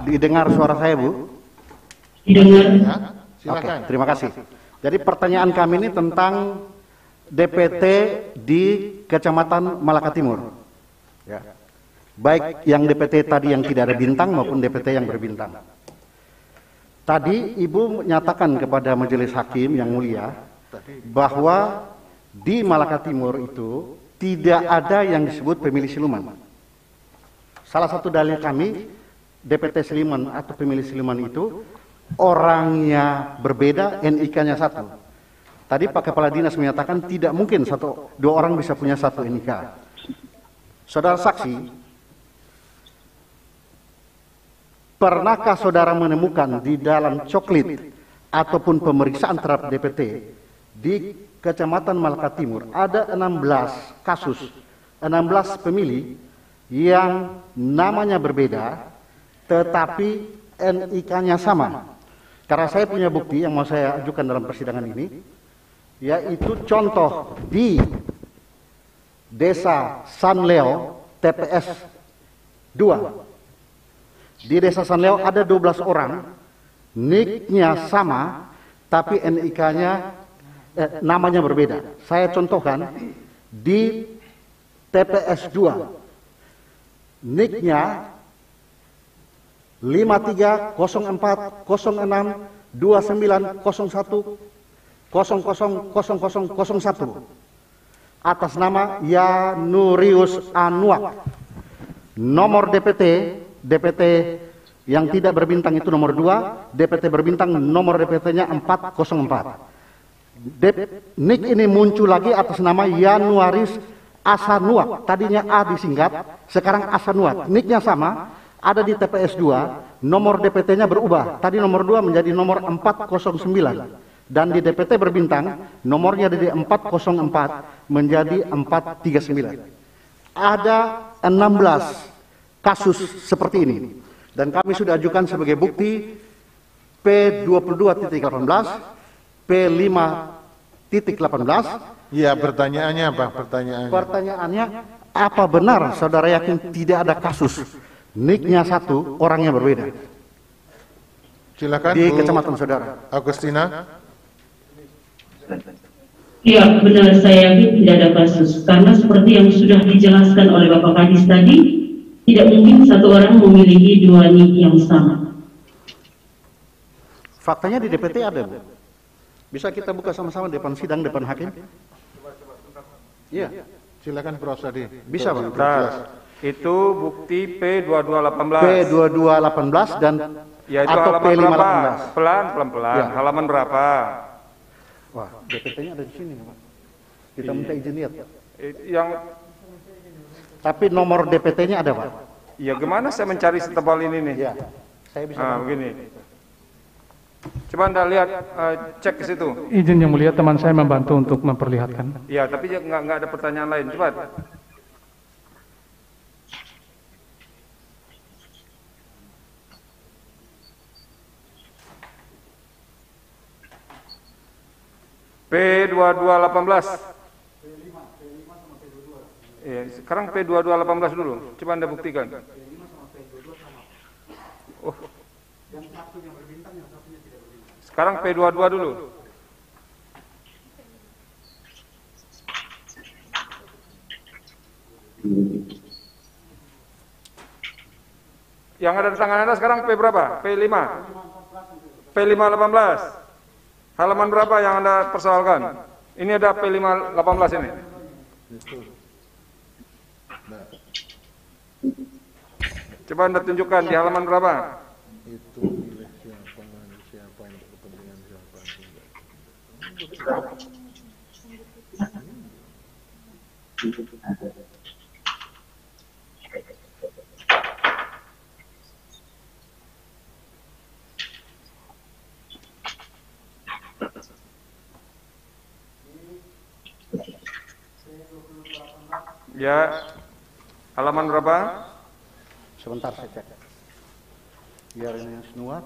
didengar suara saya, Bu? Didengar. Ya, silakan. Oke, terima kasih. Jadi pertanyaan kami ini tentang DPT di Kecamatan Malaka Timur. Ya. Baik yang DPT tadi yang tidak ada bintang maupun DPT yang berbintang. Tadi Ibu menyatakan kepada majelis hakim yang mulia bahwa di Malaka Timur itu tidak ada yang disebut pemilih siluman. Salah satu dalil kami, DPT siluman atau pemilih siluman itu orangnya berbeda, NIK-nya satu. Tadi Pak Kepala Dinas menyatakan tidak mungkin dua orang bisa punya satu NIK. Saudara saksi, pernahkah saudara menemukan di dalam coklit ataupun pemeriksaan terhadap DPT di Kecamatan Malaka Timur ada 16 kasus, 16 pemilih yang namanya berbeda tetapi NIK-nya sama? Karena saya punya bukti yang mau saya ajukan dalam persidangan ini, yaitu contoh di Desa Sanleo TPS 2. Di Desa Sanleo ada 12 orang, NIK-nya sama, tapi NIK-nya namanya berbeda. Saya contohkan di TPS 2, NIK-nya 5304062901000001 atas nama Yanurius Anwar. Nomor DPT yang tidak berbintang itu nomor 2, DPT berbintang nomor DPT-nya 404. NIK ini muncul lagi atas nama Yanuaris Asanuak, tadinya A disingkat, sekarang Asanuak. NIK-nya sama, ada di TPS 2, nomor DPT-nya berubah. Tadi nomor 2 menjadi nomor 409. Dan di DPT berbintang, nomornya dari 404 menjadi 439. Ada 16 kasus seperti ini. Dan kami sudah ajukan sebagai bukti P22.18, P5.18. Iya, pertanyaannya apa? Pertanyaannya, apa benar saudara yakin tidak ada kasus NIK-nya satu, orangnya berbeda? Silakan di Bu kecamatan saudara. Agustina. Ya, benar, saya yakin tidak ada kasus. Karena seperti yang sudah dijelaskan oleh Bapak Kadis tadi, tidak mungkin satu orang memiliki dua NIK yang sama. Faktanya di DPT ada, Bu. Bisa kita buka sama-sama depan sidang, depan hakim? Iya. Silakan Prof. Sadi. Bisa, Pak. Itu bukti P2218. P2218 dan Yaitu atau halaman P518. berapa? Pelan. Ya. Halaman berapa? Wah, DPT-nya ada di sini, Pak. Kita minta izin lihat, Pak. Yang Tapi nomor DPT-nya ada, Pak. ya gimana saya mencari setebal ini nih? Ya. Saya bisa. Begini. Coba Anda lihat, cek ke situ. Izin yang mulia, teman saya membantu untuk memperlihatkan. Ya, tapi nggak ada pertanyaan lain. Coba. P2218. Ya, sekarang P2218 dulu. Coba Anda buktikan. Oh. Sekarang P22 dulu. Yang ada di tangan Anda sekarang P berapa? P5. P518. Halaman berapa yang Anda persoalkan? Ini ada P518 ini. Coba Anda tunjukkan di halaman berapa? Itu milih siapa untuk kepentingan siapa. Ya. Halaman berapa? Sebentar saya cek. Biar ini semua.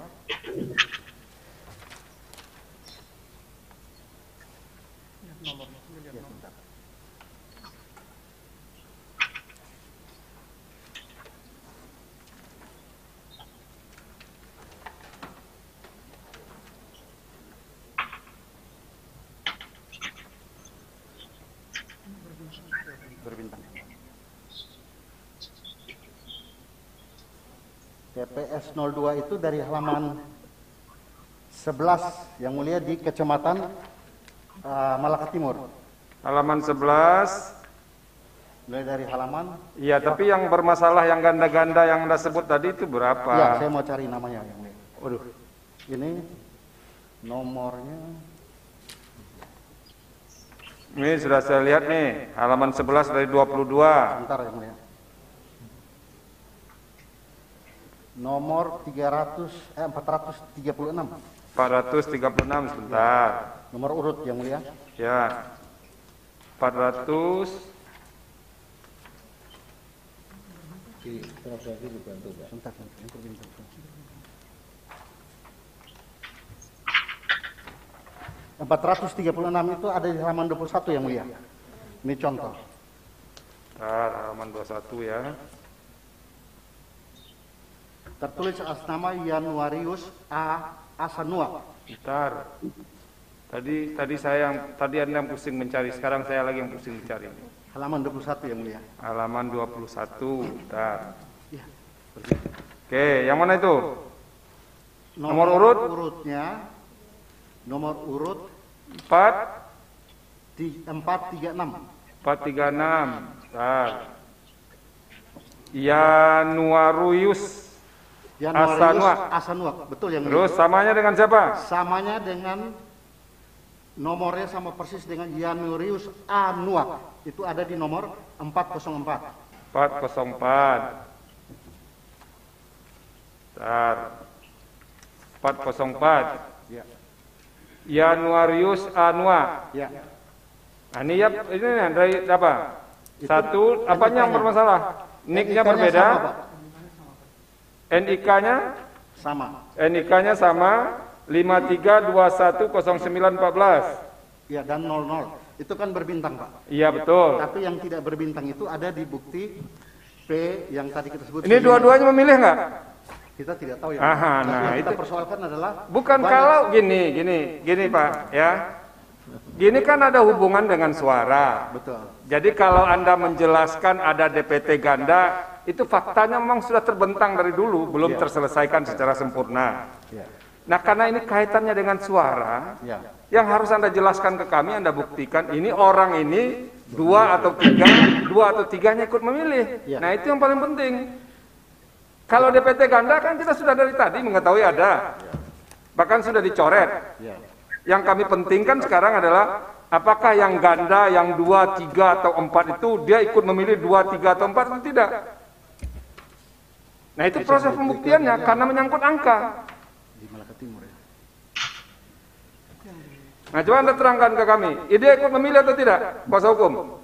Berbintang. TPS 02 itu dari halaman 11 yang mulia di Kecamatan Malaka Timur. Halaman 11. Mulai dari halaman. Iya, tapi yang bermasalah yang ganda-ganda yang Anda sebut tadi itu berapa? Ya, saya mau cari namanya yang mulia. Waduh. Ini nomornya. Ini sudah saya lihat nih, halaman 11 dari 22. Bentar yang mulia. Nomor 436. 436 sebentar. Nomor urut yang mulia. Ya. 400. Sebentar, berbintang. 436 itu ada di halaman 21 yang mulia. Ini contoh. Halaman 21 ya. Tertulis atas nama Yanuarius A. Asanua. Bentar. Tadi Anda yang pusing mencari, sekarang saya lagi yang pusing mencari. Halaman 21 yang mulia. Halaman 21. Bentar. Ya. Oke, yang mana itu? Nomor urut? Nomor urut 436. 436. Bentar. Yanuarius Asanua. Betul yang terus samanya dengan siapa? Samanya dengan nomornya sama persis dengan Yanuarius Anua. Itu ada di nomor 404. 404. Bentar. 404. Ya. Yanuarius Anua. Ya. Nah, ini dari apa? Satu, apanya yang bermasalah? Nick-nya berbeda. NIK-nya sama. NIK-nya sama 53210914. Ya, dan 00. Itu kan berbintang, Pak. Iya, betul. Tapi yang tidak berbintang itu ada di bukti P yang tadi kita sebut. Ini dua-duanya memilih nggak? Kita tidak tahu ya. Aha, tapi nah, yang kita itu persoalkan adalah bukan kalau gini Pak, ya. Gini kan ada hubungan dengan suara. Betul. Jadi kalau Anda menjelaskan ada DPT ganda, itu faktanya memang sudah terbentang dari dulu, belum terselesaikan secara sempurna. Ya. Nah, karena ini kaitannya dengan suara, Ya. yang harus Anda jelaskan ke kami, Anda buktikan ini orang ini dua atau tiganya ikut memilih. Ya. Nah, itu yang paling penting. Kalau DPT ganda kan kita sudah dari tadi mengetahui ada, bahkan sudah dicoret. Ya. Yang kami pentingkan sekarang adalah apakah yang ganda, yang 2, 3, atau 4 itu dia ikut memilih 2, 3, atau 4 atau tidak. Nah, itu proses pembuktiannya karena menyangkut angka. Di Malaka Timur ya. Nah, coba Anda terangkan ke kami, dia ikut memilih atau tidak, kuasa hukum?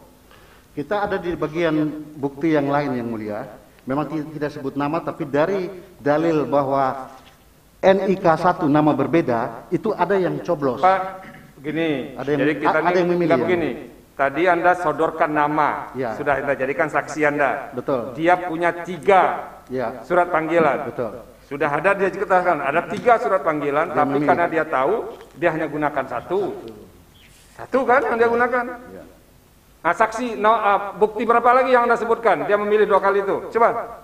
Kita ada di bagian bukti yang lain yang mulia. Memang tidak sebut nama, tapi dari dalil bahwa NIK 1 nama berbeda, itu ada yang coblos. Pak, begini, Ada yang- jadi kita ada yang memilih, nggak ya? begini. Tadi Anda sodorkan nama, Ya. sudah Anda jadikan saksi Anda. Betul. Dia punya 3 Ya. surat panggilan. Betul. Sudah ada dia katakan ada 3 surat panggilan, Dia tapi memilih. karena dia tahu dia hanya gunakan satu kan yang dia gunakan. Nah, saksi, bukti berapa lagi yang Anda sebutkan? Dia memilih 2 kali itu. Coba.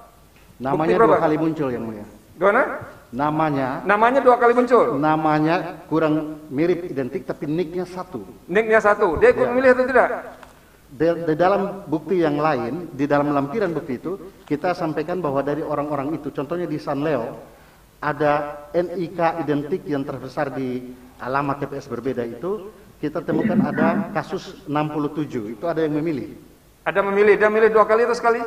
Namanya berapa? 2 kali muncul yang mulia. Gimana? Namanya 2 kali muncul. Namanya kurang mirip identik, tapi nicknya 1. Nicknya 1. Dia ikut memilih atau tidak? Di dalam bukti yang lain, di dalam lampiran bukti itu, kita sampaikan bahwa dari orang-orang itu, contohnya di San Leo, ada NIK identik yang terbesar di alamat TPS berbeda itu, kita temukan ada kasus 67, itu ada yang memilih. Ada memilih, dia memilih 2 kali atau sekali?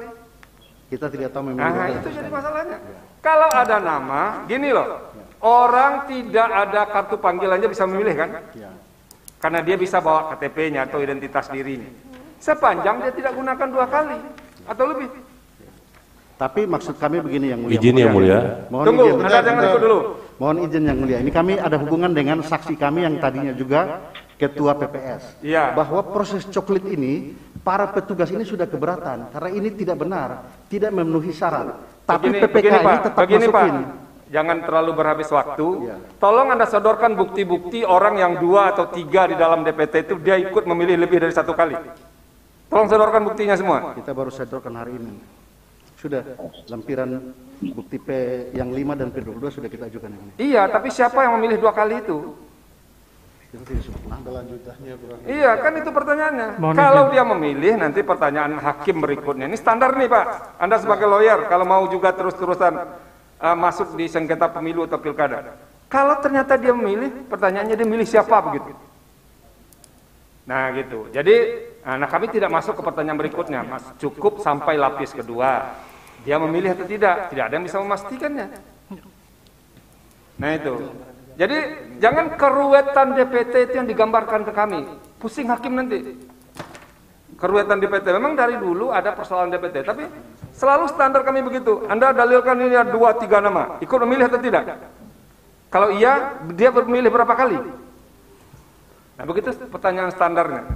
Kita tidak tahu memilih. Nah, itu jadi masalahnya. Kalau ada nama, gini loh, orang tidak ada kartu panggilannya bisa memilih kan? Ya. Karena dia bisa bawa KTP-nya atau identitas dirinya. sepanjang dia tidak gunakan 2 kali atau lebih. Tapi maksud kami begini yang mulia. Izin yang mulia. Mohon Tunggu, izin. Anda jangan ikut dulu. Mohon izin yang mulia. Ini kami ada hubungan dengan saksi kami yang tadinya juga ketua PPS. Iya. Bahwa proses coklit ini para petugas ini sudah keberatan karena ini tidak benar, tidak memenuhi syarat. Tapi PPK ini Pak, tetap begini masukin. Pak. Jangan terlalu berhabis waktu. Iya. Tolong Anda sodorkan bukti-bukti orang yang 2 atau 3 di dalam DPT itu dia ikut memilih lebih dari 1 kali. Tolong sodorkan buktinya semua. Kita baru sodorkan hari ini. Sudah lampiran bukti P yang 5 dan P22 sudah kita ajukan ini. Iya, tapi siapa yang memilih 2 kali itu? Iya, kan itu pertanyaannya. Kalau dia memilih, nanti pertanyaan hakim berikutnya. Ini standar nih Pak. Anda sebagai lawyer, kalau mau juga terus-terusan masuk di sengketa pemilu atau pilkada. Kalau ternyata dia memilih, pertanyaannya dia milih siapa begitu. Nah gitu. Jadi, nah kami tidak masuk ke pertanyaan berikutnya. Mas, cukup sampai lapis kedua. Dia memilih atau tidak? Tidak ada yang bisa memastikannya. Nah itu. Jadi jangan keruwetan DPT itu yang digambarkan ke kami. Pusing hakim nanti. Keruwetan DPT. Memang dari dulu ada persoalan DPT. Tapi selalu standar kami begitu. Anda dalilkan ini ada 2-3 nama. Ikut memilih atau tidak? Kalau iya, dia memilih berapa kali? Nah begitu pertanyaan standarnya.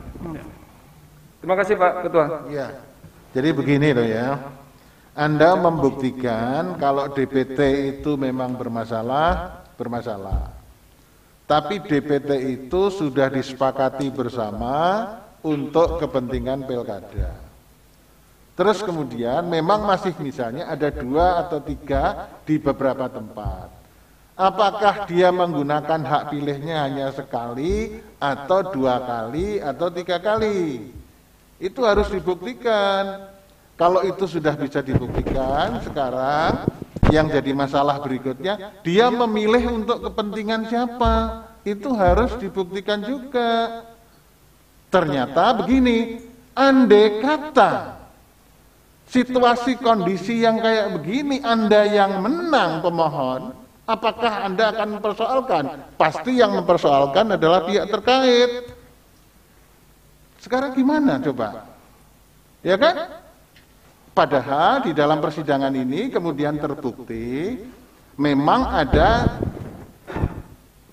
Terima kasih Pak Ketua. Iya. Jadi begini loh ya. Anda membuktikan kalau DPT itu memang bermasalah. Tapi DPT itu sudah disepakati bersama untuk kepentingan pilkada. Terus kemudian memang masih misalnya ada 2 atau 3 di beberapa tempat. Apakah dia menggunakan hak pilihnya hanya sekali atau 2 kali atau 3 kali? Itu harus dibuktikan. Kalau itu sudah bisa dibuktikan, sekarang yang jadi masalah berikutnya, dia memilih untuk kepentingan siapa? Itu harus dibuktikan juga. Ternyata begini, andai kata situasi kondisi yang kayak begini, Anda yang menang pemohon, apakah Anda akan mempersoalkan? Pasti yang mempersoalkan adalah pihak terkait. Sekarang gimana coba? Ya kan? Padahal di dalam persidangan ini kemudian terbukti memang ada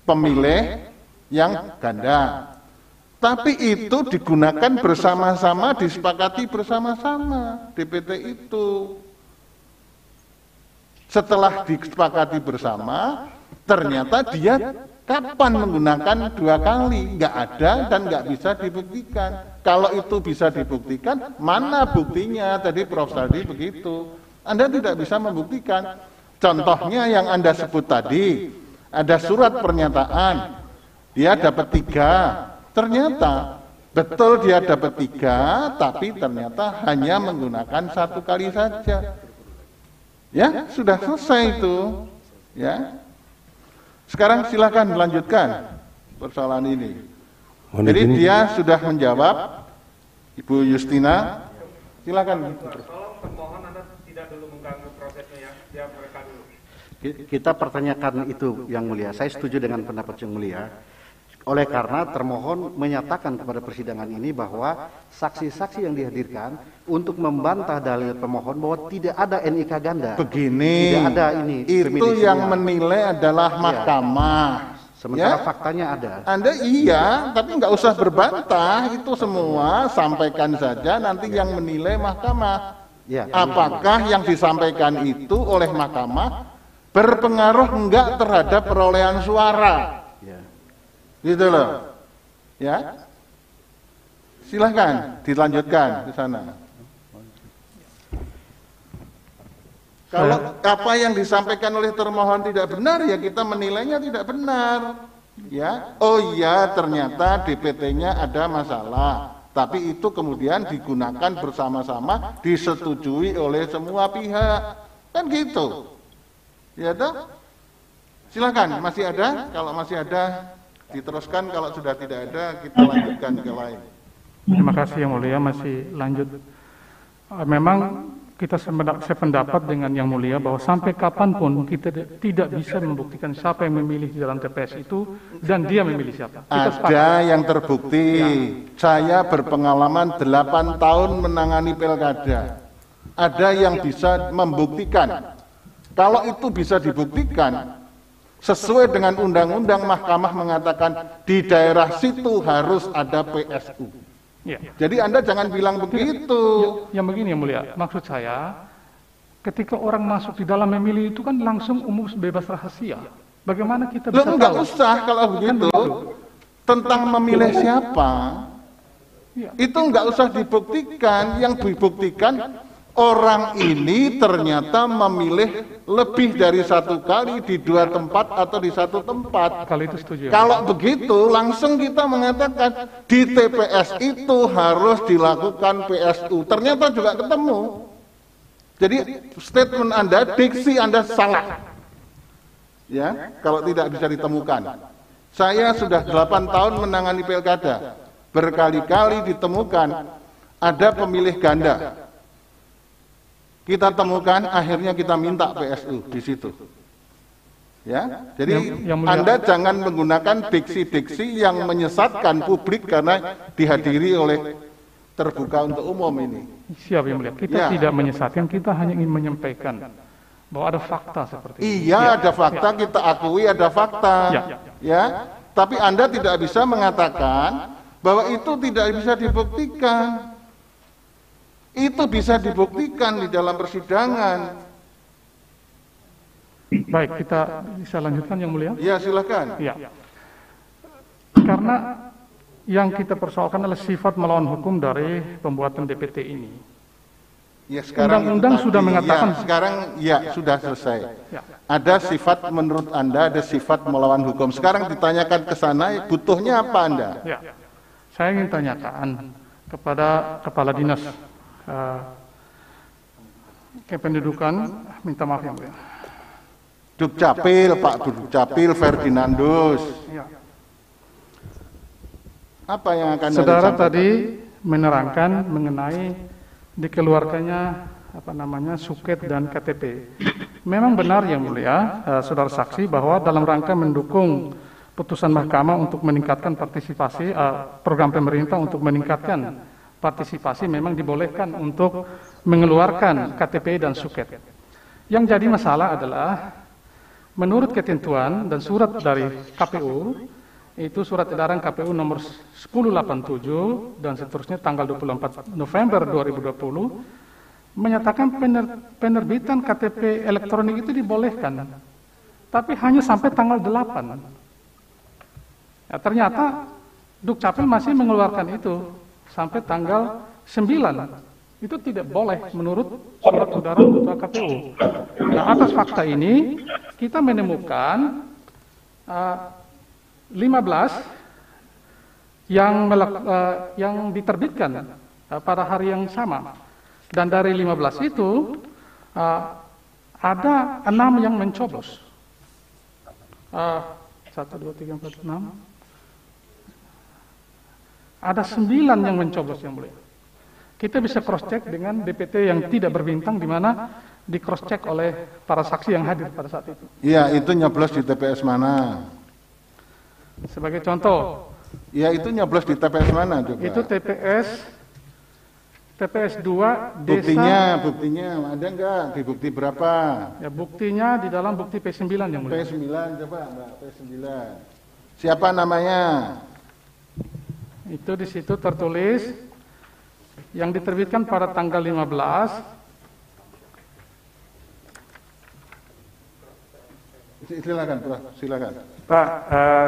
pemilih yang ganda. Tapi itu digunakan bersama-sama, disepakati bersama-sama DPT itu. Setelah disepakati bersama, ternyata dia kapan menggunakan 2 kali? Nggak ada dan nggak bisa dibuktikan. Kalau itu bisa dibuktikan, mana buktinya? Tadi Prof. Saldi begitu. Anda tidak bisa membuktikan. Contohnya yang Anda sebut tadi, ada surat pernyataan, dia dapat 3. Ternyata betul dia dapat 3, tapi ternyata hanya menggunakan 1 kali saja. Ya, sudah selesai itu. Ya. Sekarang silakan lanjutkan persoalan ini. Jadi dia sudah menjawab, Ibu Justina, silakan. Tolong pemohon Anda tidak dulu mengganggu prosesnya ya, dia mereka dulu. Kita pertanyakan itu yang mulia. Saya setuju dengan pendapat yang mulia. Oleh karena termohon menyatakan kepada persidangan ini bahwa saksi-saksi yang dihadirkan untuk membantah dalil pemohon bahwa tidak ada NIK ganda. Begini, tidak ada ini. Itu yang menilai adalah mahkamah. Sementara faktanya ada. Anda iya, tapi nggak usah berbantah, itu semua sampaikan saja, nanti yang menilai mahkamah. Ya, apakah yang disampaikan itu oleh mahkamah berpengaruh enggak terhadap perolehan suara? Ya. Gitu loh. Ya. Silahkan dilanjutkan ke sana. Kalau apa yang disampaikan oleh termohon tidak benar, ya kita menilainya tidak benar. Ya, oh iya ternyata DPT-nya ada masalah. Tapi itu kemudian digunakan bersama-sama, disetujui oleh semua pihak. Kan gitu. Ya toh? Silakan, masih ada? Kalau masih ada, diteruskan. Kalau sudah tidak ada, kita lanjutkan ke lain. Terima kasih yang mulia, masih lanjut. Memang kita sependapat dengan Yang Mulia bahwa sampai kapanpun kita tidak bisa membuktikan siapa yang memilih di dalam TPS itu dan dia memilih siapa. Ada yang terbukti. Ya. Saya berpengalaman 8 tahun menangani pilkada. Ada yang bisa membuktikan. Kalau itu bisa dibuktikan, sesuai dengan undang-undang Mahkamah mengatakan di daerah situ harus ada PSU. Ya. Jadi Anda jangan bilang begitu. Yang begini Yang Mulia, maksud saya ketika orang masuk di dalam memilih itu kan langsung umum bebas rahasia. Bagaimana kita bisa tahu? Nggak usah kalau begitu. Tentang memilih siapa, ya. Itu nggak usah dibuktikan. Yang dibuktikan orang ini ternyata memilih lebih dari 1 kali di 2 tempat atau di 1 tempat. Kalau itu setuju. Kalau begitu langsung kita mengatakan di TPS itu harus dilakukan PSU. Ternyata juga ketemu. Jadi statement Anda, diksi Anda salah. Ya, kalau tidak bisa ditemukan. Saya sudah 8 tahun menangani pilkada. Berkali-kali ditemukan ada pemilih ganda. Kita temukan, akhirnya kita minta PSU di situ. Ya, jadi Anda jangan menggunakan diksi-diksi yang menyesatkan publik karena dihadiri oleh terbuka untuk umum ini. Siap Yang Mulia. Kita tidak menyesatkan, kita hanya ingin menyampaikan bahwa ada fakta seperti ini. Iya, ada fakta, kita akui ada fakta. Ya, tapi Anda tidak bisa mengatakan bahwa itu tidak bisa dibuktikan. Itu bisa dibuktikan di dalam persidangan. Baik, kita bisa lanjutkan Yang Mulia? Ya, silakan. Ya. Karena yang kita persoalkan adalah sifat melawan hukum dari pembuatan DPT ini. Ya, sekarang undang-undang sudah mengatakan. Ya, sekarang ya sudah selesai. Ya. Ada sifat menurut Anda, ada sifat melawan hukum. Sekarang ditanyakan ke sana, butuhnya apa Anda? Ya. Saya ingin tanyakan kepada Kepala Dinas Kependudukan, minta maaf Yang Mulia. Dukcapil, Pak Dukcapil Ferdinandus. Ya. Apa yang akan Saudara tadi menerangkan mengenai dikeluarkannya suket dan KTP. Memang benar Yang Mulia, saudara saksi bahwa dalam rangka mendukung putusan mahkamah untuk meningkatkan partisipasi program pemerintah untuk meningkatkan partisipasi memang dibolehkan untuk mengeluarkan KTP dan suket. Yang jadi masalah adalah menurut ketentuan dan surat dari KPU, itu surat edaran KPU nomor 1087 dan seterusnya tanggal 24 November 2020 menyatakan penerbitan KTP elektronik itu dibolehkan, tapi hanya sampai tanggal 8. Ya, ternyata Dukcapil masih mengeluarkan itu sampai tanggal 9. Itu tidak boleh menurut surat edaran Ketua KPU. Nah, atas fakta ini kita menemukan 15 yang diterbitkan pada hari yang sama, dan dari 15 itu ada 6 yang mencoblos. 1, 2, 3, 4, 6. Ada 9 yang mencoblos Yang Mulia. Kita bisa cross check dengan DPT yang tidak berbintang, di mana di cross check oleh para saksi yang hadir pada saat itu. Iya, itu nyoblos di TPS mana? Sebagai contoh. Ya, itu nyoblos di TPS mana juga? Itu TPS 2 desa. Buktinya ada enggak? Di bukti berapa? Ya, buktinya di dalam bukti P9 Yang Mulia. P9 coba, Mbak, P9. Siapa namanya? Itu di situ tertulis yang diterbitkan pada tanggal 15. Silakan, Prof. Silakan. Pak,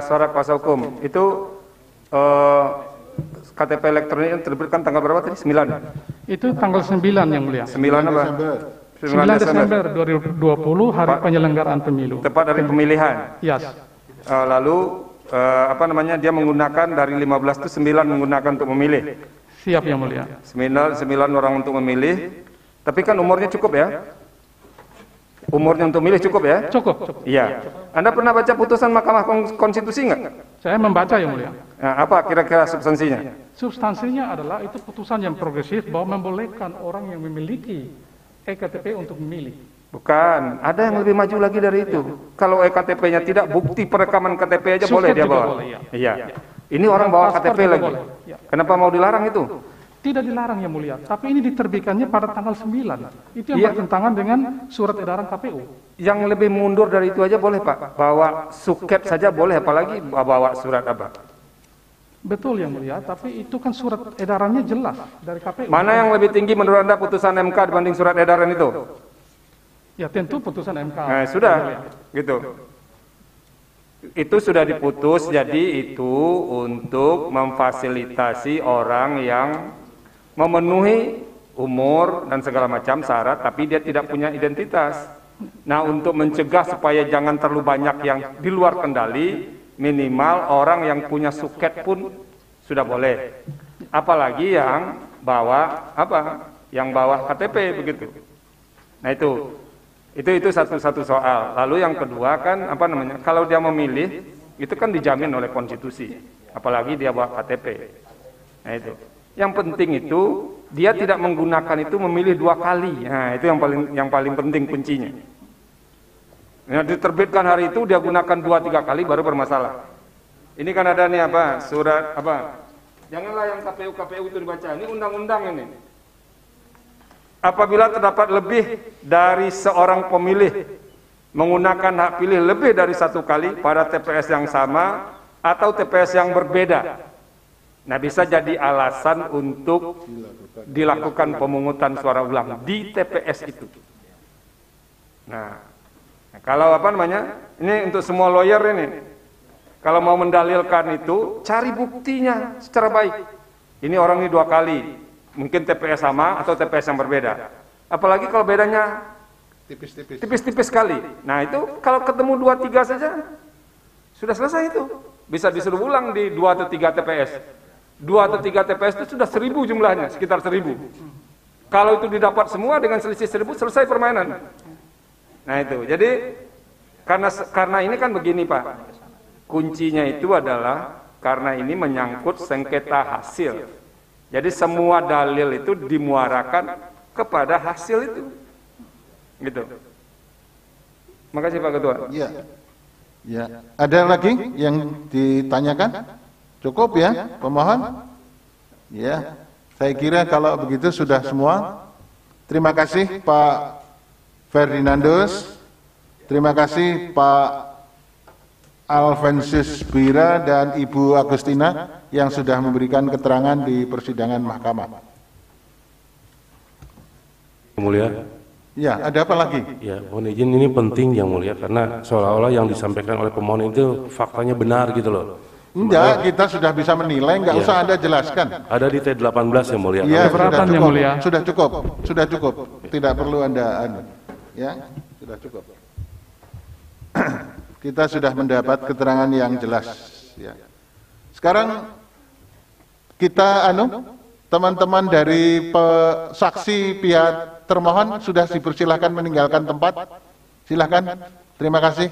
suara kuasa hukum, itu KTP elektronik yang terbitkan tanggal berapa tadi? 9? Itu tanggal 9 Yang Mulia. 9 apa? 9 Desember 2020, hari penyelenggaraan pemilu. Tepat dari pemilihan? Yes. Lalu, dia menggunakan dari 15 itu 9 menggunakan untuk memilih? Siap Yang Mulia. 9 orang untuk memilih, tapi kan umurnya cukup ya? Umurnya untuk milih cukup ya? Cukup. Iya. Anda pernah baca putusan Mahkamah Konstitusi nggak? Saya membaca Yang Mulia. Nah, apa kira-kira substansinya? Substansinya adalah itu putusan yang progresif bahwa membolehkan orang yang memiliki ektp untuk memilih. Bukan, ada yang lebih maju lagi dari itu. Kalau ektp-nya tidak, bukti perekaman KTP aja boleh dia bawa. Boleh, ya. Iya. Ini orang bawa Paspor KTP juga lagi. boleh, ya. Kenapa mau dilarang itu? Tidak dilarang Yang Mulia, tapi ini diterbitkannya pada tanggal 9. Itu yang Iya. bertentangan dengan surat edaran KPU. Yang lebih mundur dari itu aja boleh, Pak. Bawa suket saja boleh, apalagi bawa surat apa? Betul Yang Mulia, tapi itu kan surat edarannya jelas dari KPU. Mana yang lebih tinggi menurut Anda putusan MK dibanding surat edaran itu? Ya tentu putusan MK. Nah, sudah, gitu. Itu sudah diputus, jadi itu untuk memfasilitasi orang yang memenuhi umur dan segala macam syarat, tapi dia tidak punya identitas. Nah, untuk mencegah supaya jangan terlalu banyak yang di luar kendali, minimal orang yang punya suket pun sudah boleh. Apalagi yang bawa apa? Yang bawa KTP begitu. Nah, itu satu soal. Lalu yang kedua kan apa namanya? Kalau dia memilih itu kan dijamin oleh konstitusi. Apalagi dia bawa KTP. Nah, itu. Yang penting itu dia tidak menggunakan itu memilih 2 kali. Nah, itu yang paling penting kuncinya. Nah, diterbitkan hari itu dia gunakan 2-3 kali baru bermasalah. Ini kan ada nih apa? Surat apa? Janganlah yang KPU itu dibaca. Ini undang-undang ini. Apabila terdapat lebih dari seorang pemilih menggunakan hak pilih lebih dari 1 kali pada TPS yang sama atau TPS yang berbeda, nah bisa jadi alasan untuk dilakukan pemungutan suara ulang di TPS itu. Nah, kalau apa namanya? Ini untuk semua lawyer ini. Kalau mau mendalilkan itu, cari buktinya secara baik. Ini orang ini 2 kali. Mungkin TPS sama atau TPS yang berbeda. Apalagi kalau bedanya tipis-tipis sekali. Nah, itu kalau ketemu 2-3 saja sudah selesai itu. Bisa disuruh ulang di 2 atau 3 TPS. 2 atau 3 TPS itu sudah 1000 jumlahnya, sekitar 1000. Kalau itu didapat semua dengan selisih 1000, selesai permainan. Nah, itu. Jadi karena ini kan begini, Pak. Kuncinya itu adalah karena ini menyangkut sengketa hasil. Jadi semua dalil itu dimuarakan kepada hasil itu. Gitu. Makasih Pak Ketua. Ya. Ya. Ada lagi yang ditanyakan? Cukup ya, pemohon? Ya. Saya kira kalau begitu sudah semua. Terima kasih Pak Ferdinandus. Terima kasih Pak Alvensius Bira dan Ibu Agustina yang sudah memberikan keterangan di persidangan mahkamah. Yang Mulia. Ya, ada apa lagi? Ya, mohon izin ini penting Yang Mulia karena seolah-olah yang disampaikan oleh pemohon itu faktanya benar gitu loh. Enggak, kita sudah bisa menilai, enggak usah Anda jelaskan. Ada di T18 Yang Mulia. Iya, Keberatan, Yang Mulia. Sudah cukup. Tidak perlu Anda ya, sudah cukup. Kita sudah mendapat keterangan yang jelas ya. Sekarang kita teman-teman dari saksi pihak termohon sudah dipersilahkan meninggalkan tempat. Silahkan. Terima kasih.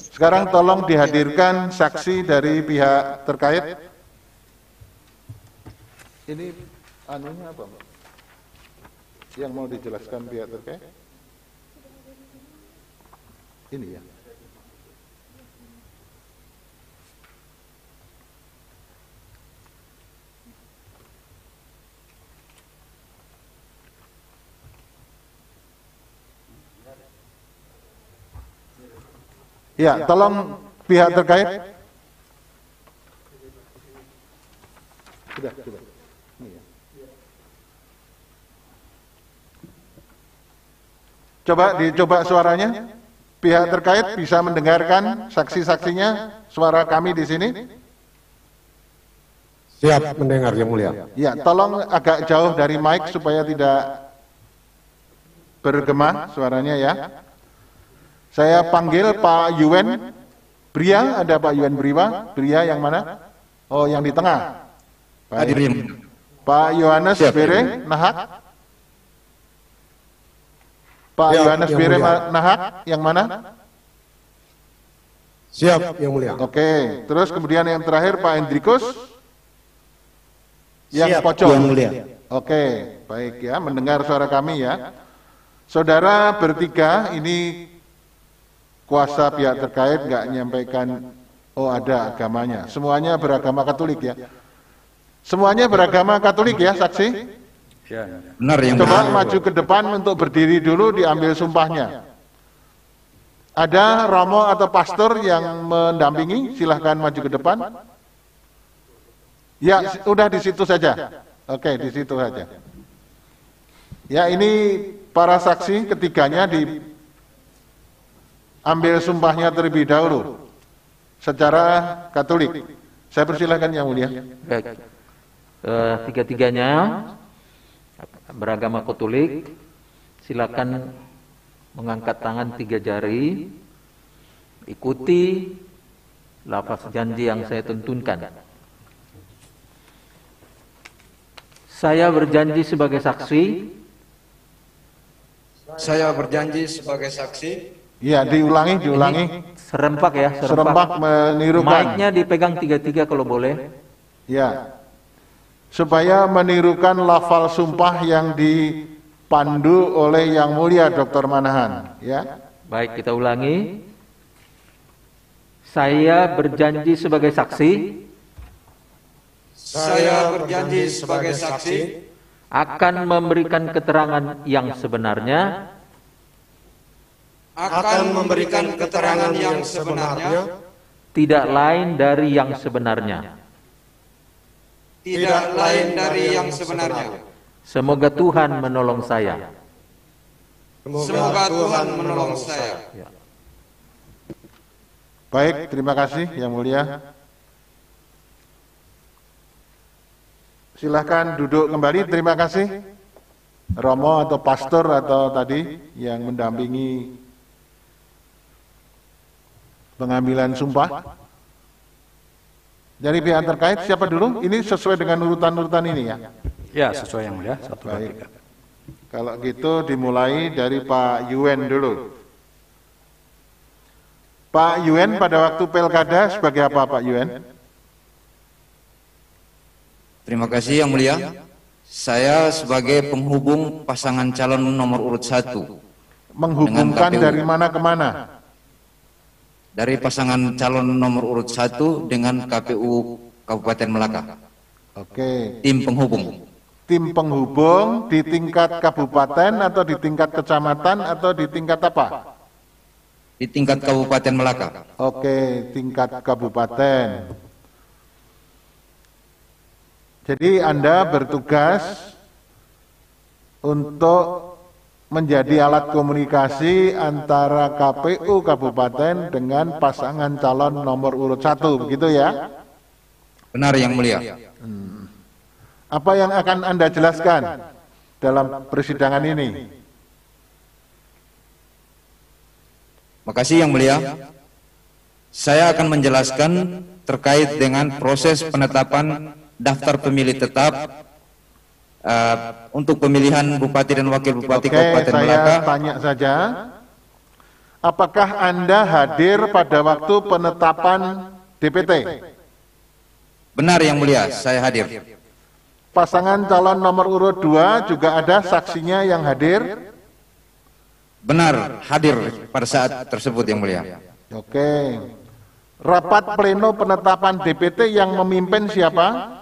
Sekarang tolong dihadirkan saksi dari pihak terkait. Ini anunya apa, Mbak? Yang mau dijelaskan pihak terkait? Ini ya. Ya, tolong pihak terkait. Sudah. Ini ya. Dicoba suaranya. Pihak terkait bisa mendengarkan saksi-saksinya, suara kami di sini. Siap mendengar Yang Mulia. Ya, tolong agak jauh dari mic supaya tidak bergema suaranya ya. Saya panggil Pak Yuen Bria, ada Pak Yuen Bria yang mana? Oh, yang di tengah. Hadirin. Pak Yohanes Bere Nahak. Pak Yohanes Bere Nahak, yang mana? Siap, Yang Mulia. Oke, terus kemudian yang terakhir Pak Hendrikus. Yang Siap, pojok. Yang Mulia. Oke, baik ya, mendengar suara kami ya. Saudara bertiga ini kuasa pihak terkait nggak nyampaikan, oh ada agamanya. Semuanya beragama Katolik ya. Semuanya beragama Katolik ya, saksi? Benar Yang Coba Mulia. maju ke depan untuk berdiri dulu, diambil sumpahnya. Ada romo atau pastor yang mendampingi, silahkan maju ke depan. Ya, udah di situ saja. Oke, di situ saja. Ya, ini para saksi ketiganya diambil sumpahnya terlebih dahulu secara Katolik. Saya persilahkan Yang Mulia. Baik. Tiga-tiganya beragama Katolik, silakan mengangkat tangan 3 jari, ikuti lafaz janji yang saya tuntunkan. Saya berjanji sebagai saksi. Saya berjanji sebagai saksi. Ya, diulangi. Serempak ya, Serempak menirukan. Mic-nya dipegang 3-3 kalau boleh. Ya, supaya menirukan lafal sumpah yang dipandu oleh Yang Mulia Dr. Manahan. Ya, Baik, kita ulangi. Saya berjanji sebagai saksi Saya berjanji sebagai saksi akan memberikan keterangan yang sebenarnya akan memberikan keterangan yang sebenarnya, tidak lain dari yang sebenarnya. tidak lain dari yang sebenarnya. Semoga Tuhan menolong saya. Semoga Tuhan menolong saya. baik, terima kasih Yang Mulia. Silahkan duduk kembali, terima kasih. Romo atau pastor atau tadi yang mendampingi pengambilan sumpah. Dari pihak terkait siapa dulu? Ini sesuai dengan urutan-urutan ini ya? Ya, sesuai Yang Mulia. Baik. Kalau gitu dimulai dari Pak Yuen dulu. Pak Yuen pada waktu Pilkada sebagai apa Pak Yuen? Terima kasih Yang Mulia. Saya sebagai penghubung pasangan calon nomor urut 1. Menghubungkan dari mana ke mana? Dari pasangan calon nomor urut 1 dengan KPU Kabupaten Melaka. Oke. Tim penghubung. Tim penghubung di tingkat kabupaten atau di tingkat kecamatan atau di tingkat apa? Di tingkat Kabupaten Melaka. Oke, tingkat kabupaten. Jadi Anda bertugas untuk menjadi alat komunikasi antara KPU Kabupaten dengan pasangan calon nomor urut 1, begitu ya? Benar Yang Mulia. Apa yang akan Anda jelaskan dalam persidangan ini? Makasih Yang Mulia. Saya akan menjelaskan terkait dengan proses penetapan daftar pemilih tetap untuk pemilihan Bupati dan Wakil Bupati Kabupaten Melaka. Saya tanya saja, apakah Anda hadir pada waktu penetapan DPT? Benar Yang Mulia, saya hadir. Pasangan calon nomor urut 2 juga ada saksinya yang hadir? Benar, hadir pada saat tersebut Yang Mulia. Oke. Rapat pleno penetapan DPT yang memimpin siapa?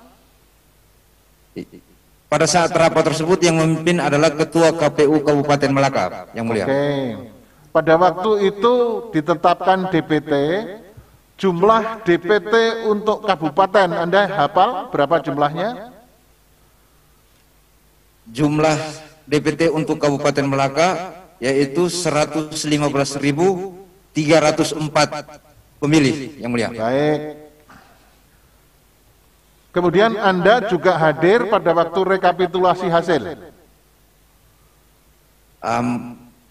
Pada saat rapat tersebut yang memimpin adalah Ketua KPU Kabupaten Melaka, Yang Mulia. Oke. Pada waktu itu ditetapkan DPT, jumlah DPT untuk kabupaten, Anda hafal berapa jumlahnya? Jumlah DPT untuk Kabupaten Melaka yaitu 115.304 pemilih, Yang Mulia. Baik. Kemudian Anda juga hadir pada waktu rekapitulasi hasil.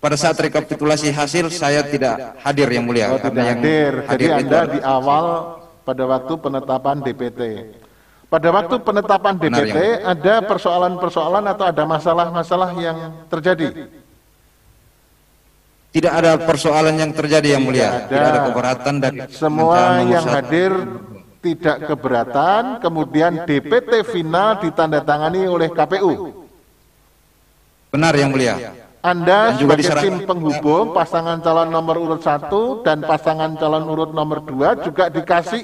Pada saat rekapitulasi hasil saya tidak hadir Yang Mulia. Oh, tidak hadir. Jadi Anda di awal pada waktu penetapan DPT. Pada waktu penetapan DPT ada persoalan-persoalan atau ada masalah-masalah yang terjadi? Tidak ada persoalan yang terjadi Yang Mulia. Tidak ada keberatan dan semua yang hadir tidak keberatan, kemudian DPT final ditandatangani oleh KPU. Benar yang mulia. Anda Dan juga sebagai tim penghubung pasangan calon nomor urut 1 dan pasangan calon urut nomor 2 juga dikasih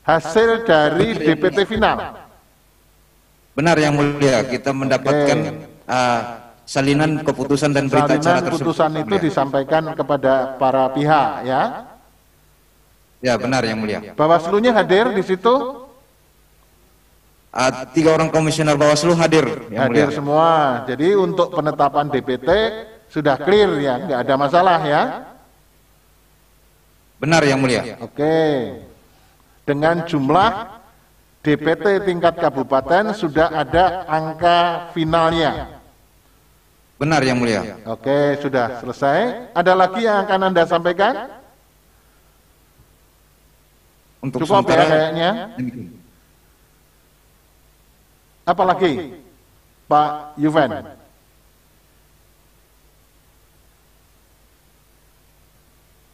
hasil dari DPT final. Benar yang mulia, kita mendapatkan salinan keputusan dan berita acara Salinan tersebut. putusan itu disampaikan kepada para pihak, ya. Ya, benar yang mulia. Bawaslu-nya hadir di situ? 3 orang komisioner Bawaslu hadir yang Hadir mulia. semua. Jadi untuk penetapan DPT sudah clear ya, nggak ada masalah ya. Benar yang mulia. Oke. Dengan jumlah DPT tingkat kabupaten sudah ada angka finalnya. Benar yang mulia. Oke, sudah selesai. Ada lagi yang akan Anda sampaikan? Untuk Cukup ya sementara kayaknya. Apalagi Pak Yuven?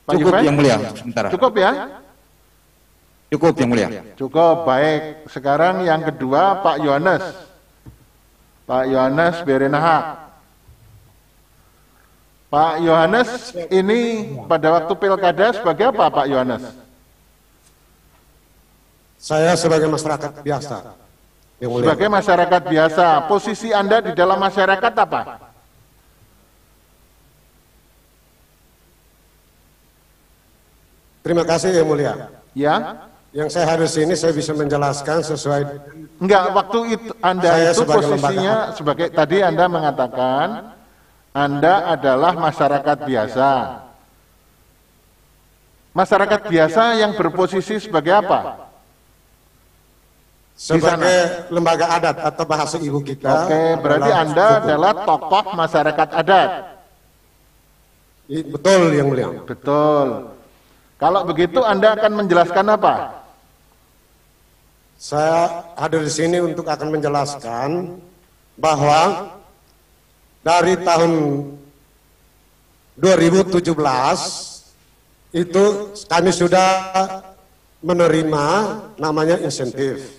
Pak Cukup Yuven? yang mulia sementara. Cukup ya? Cukup yang mulia. Cukup, baik. Sekarang yang kedua Pak Yohanes. Pak Yohanes Berenahak. Pak Yohanes ini pada waktu pilkada sebagai apa Pak Yohanes? Saya sebagai masyarakat biasa. Yang mulia. Sebagai masyarakat biasa, posisi Anda di dalam masyarakat apa? Terima kasih yang mulia. Ya? Yang saya hadir sini saya bisa menjelaskan sesuai. Enggak, waktu itu Anda Saya itu sebagai posisinya sebagai tadi Anda mengatakan Anda adalah masyarakat biasa. Masyarakat biasa yang berposisi sebagai apa? Sebagai lembaga adat atau bahasa ibu kita. Oke, berarti Anda adalah tokoh masyarakat adat. Betul yang mulia. Betul. Kalau begitu Anda akan menjelaskan apa? Saya hadir di sini untuk akan menjelaskan bahwa dari tahun 2017 itu kami sudah menerima namanya insentif.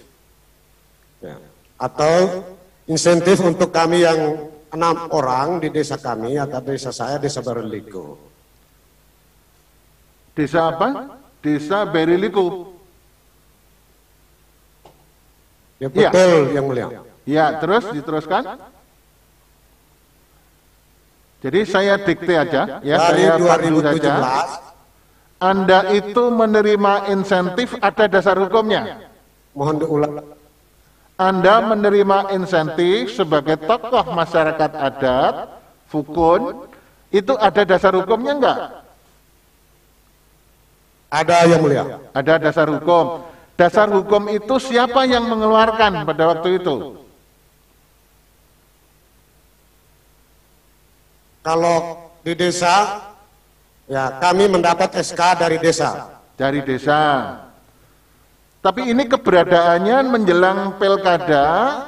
Ya. Atau insentif untuk kami yang 6 orang di desa kami atau desa saya, desa Baruliko. Desa apa? Desa Beriliku. Ya betul yang mulia. Ya, terus diteruskan. Jadi saya dikte aja, ya Dari saya pandu 2017 saja. Anda itu menerima insentif ada dasar hukumnya. Mohon diulang. Anda menerima insentif sebagai tokoh masyarakat adat, Fukun, itu ada dasar hukumnya enggak? Ada yang mulia. Ada dasar hukum. Dasar hukum itu siapa yang mengeluarkan pada waktu itu? Kalau di desa, ya kami mendapat SK dari desa. Dari desa. Tapi ini keberadaannya menjelang pilkada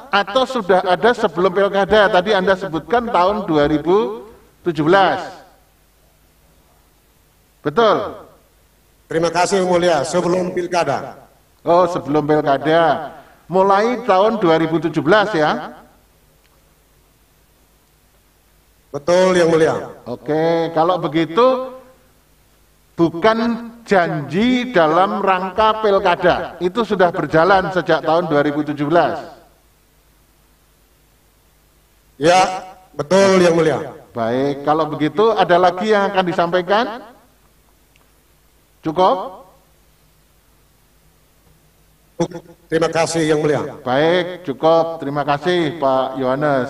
atau sudah ada sebelum pilkada? Tadi Anda sebutkan tahun 2017. Betul? Terima kasih yang mulia, sebelum pilkada. Oh, sebelum pilkada. Mulai tahun 2017 ya? Betul yang mulia. Oke, kalau begitu bukan janji dalam rangka pilkada. Itu sudah berjalan sejak tahun 2017. Ya, betul yang mulia. Baik, kalau begitu ada lagi yang akan disampaikan? Cukup? Terima kasih yang mulia. Baik, cukup. Terima kasih Pak Yohanes.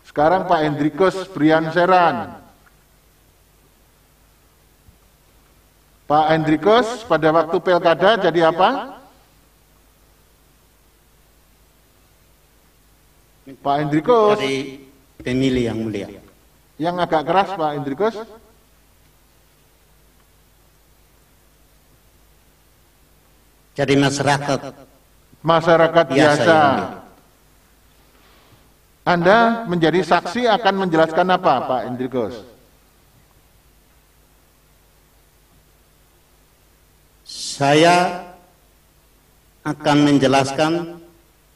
Sekarang Pak Hendrikus Brian Seran. Pak Hendrikus pada waktu pilkada jadi apa? Pak Hendrikus. Jadi pemilih yang mulia. Yang agak keras Pak Hendrikus. Jadi masyarakat. Masyarakat biasa. Yang Anda menjadi saksi akan menjelaskan apa Pak Hendrikus? Saya akan menjelaskan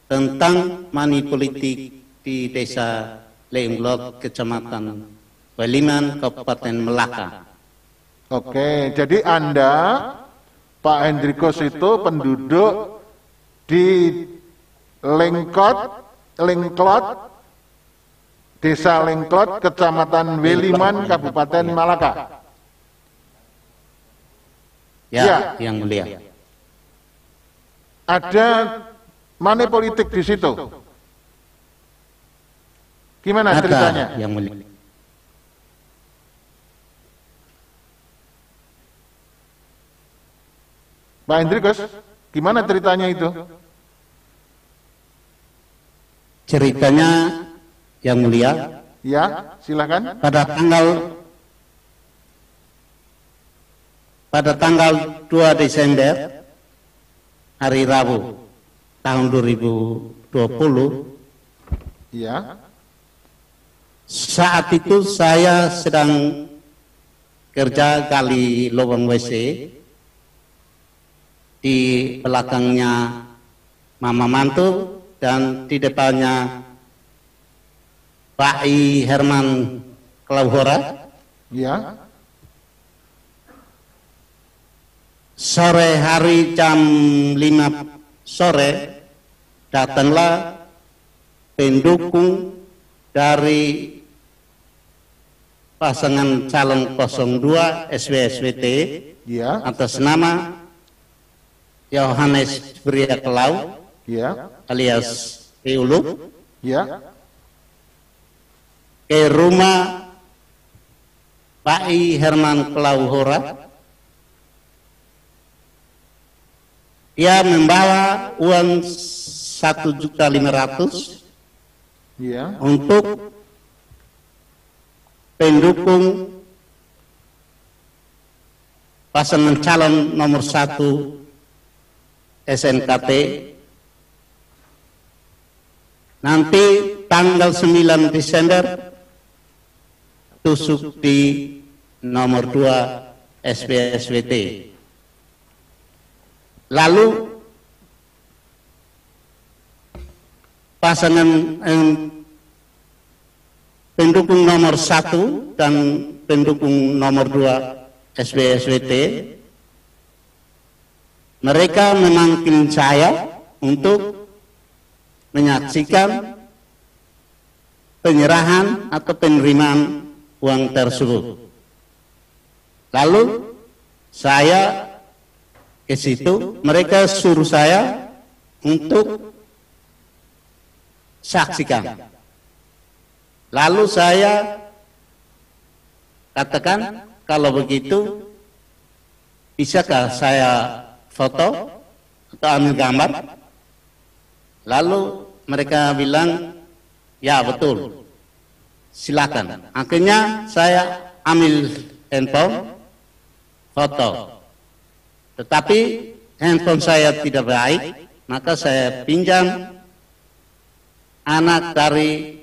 tentang money politik di Desa Leunglot, Kecamatan Waliman, Kabupaten Melaka. Oke, jadi Anda, Pak Hendrikus itu penduduk di Lengklot, Desa Lengklot, Kecamatan Waliman, Kabupaten Malaka. Ya, Yang Mulia. Ada money politik di situ. Gimana ceritanya? Yang Mulia. Pak Hendrikus, gimana ceritanya itu? Ceritanya Yang Mulia. Ya, silakan. Pada tanggal 2 Desember hari Rabu tahun 2020, ya. Saat itu saya sedang kerja gali lubang WC di belakangnya Mama Mantu dan di depannya Pak I Herman Klauhora. Ya. Sore hari jam 5 sore datanglah pendukung dari pasangan calon 02 SWSWT ya, atas nama Yohanes Bria Kelau, ya, alias Eulu, ya, ke rumah Pak I Herman Klauhora. Dia membawa uang 1.500.000 ya, untuk pendukung pasangan calon nomor 1 SNKT. Nanti tanggal 9 Desember tusuk di nomor 2 SPSWT. Lalu pasangan pendukung nomor 1 dan pendukung nomor 2 SPSWT, mereka memanggil saya untuk menyaksikan penyerahan atau penerimaan uang tersebut. Lalu saya ke situ, mereka suruh saya untuk saksikan. Lalu saya katakan, kalau begitu bisakah saya foto atau ambil gambar? Lalu mereka bilang, ya betul, silakan. Akhirnya saya ambil handphone, foto. Tetapi handphone saya tidak baik, maka saya pinjam anak dari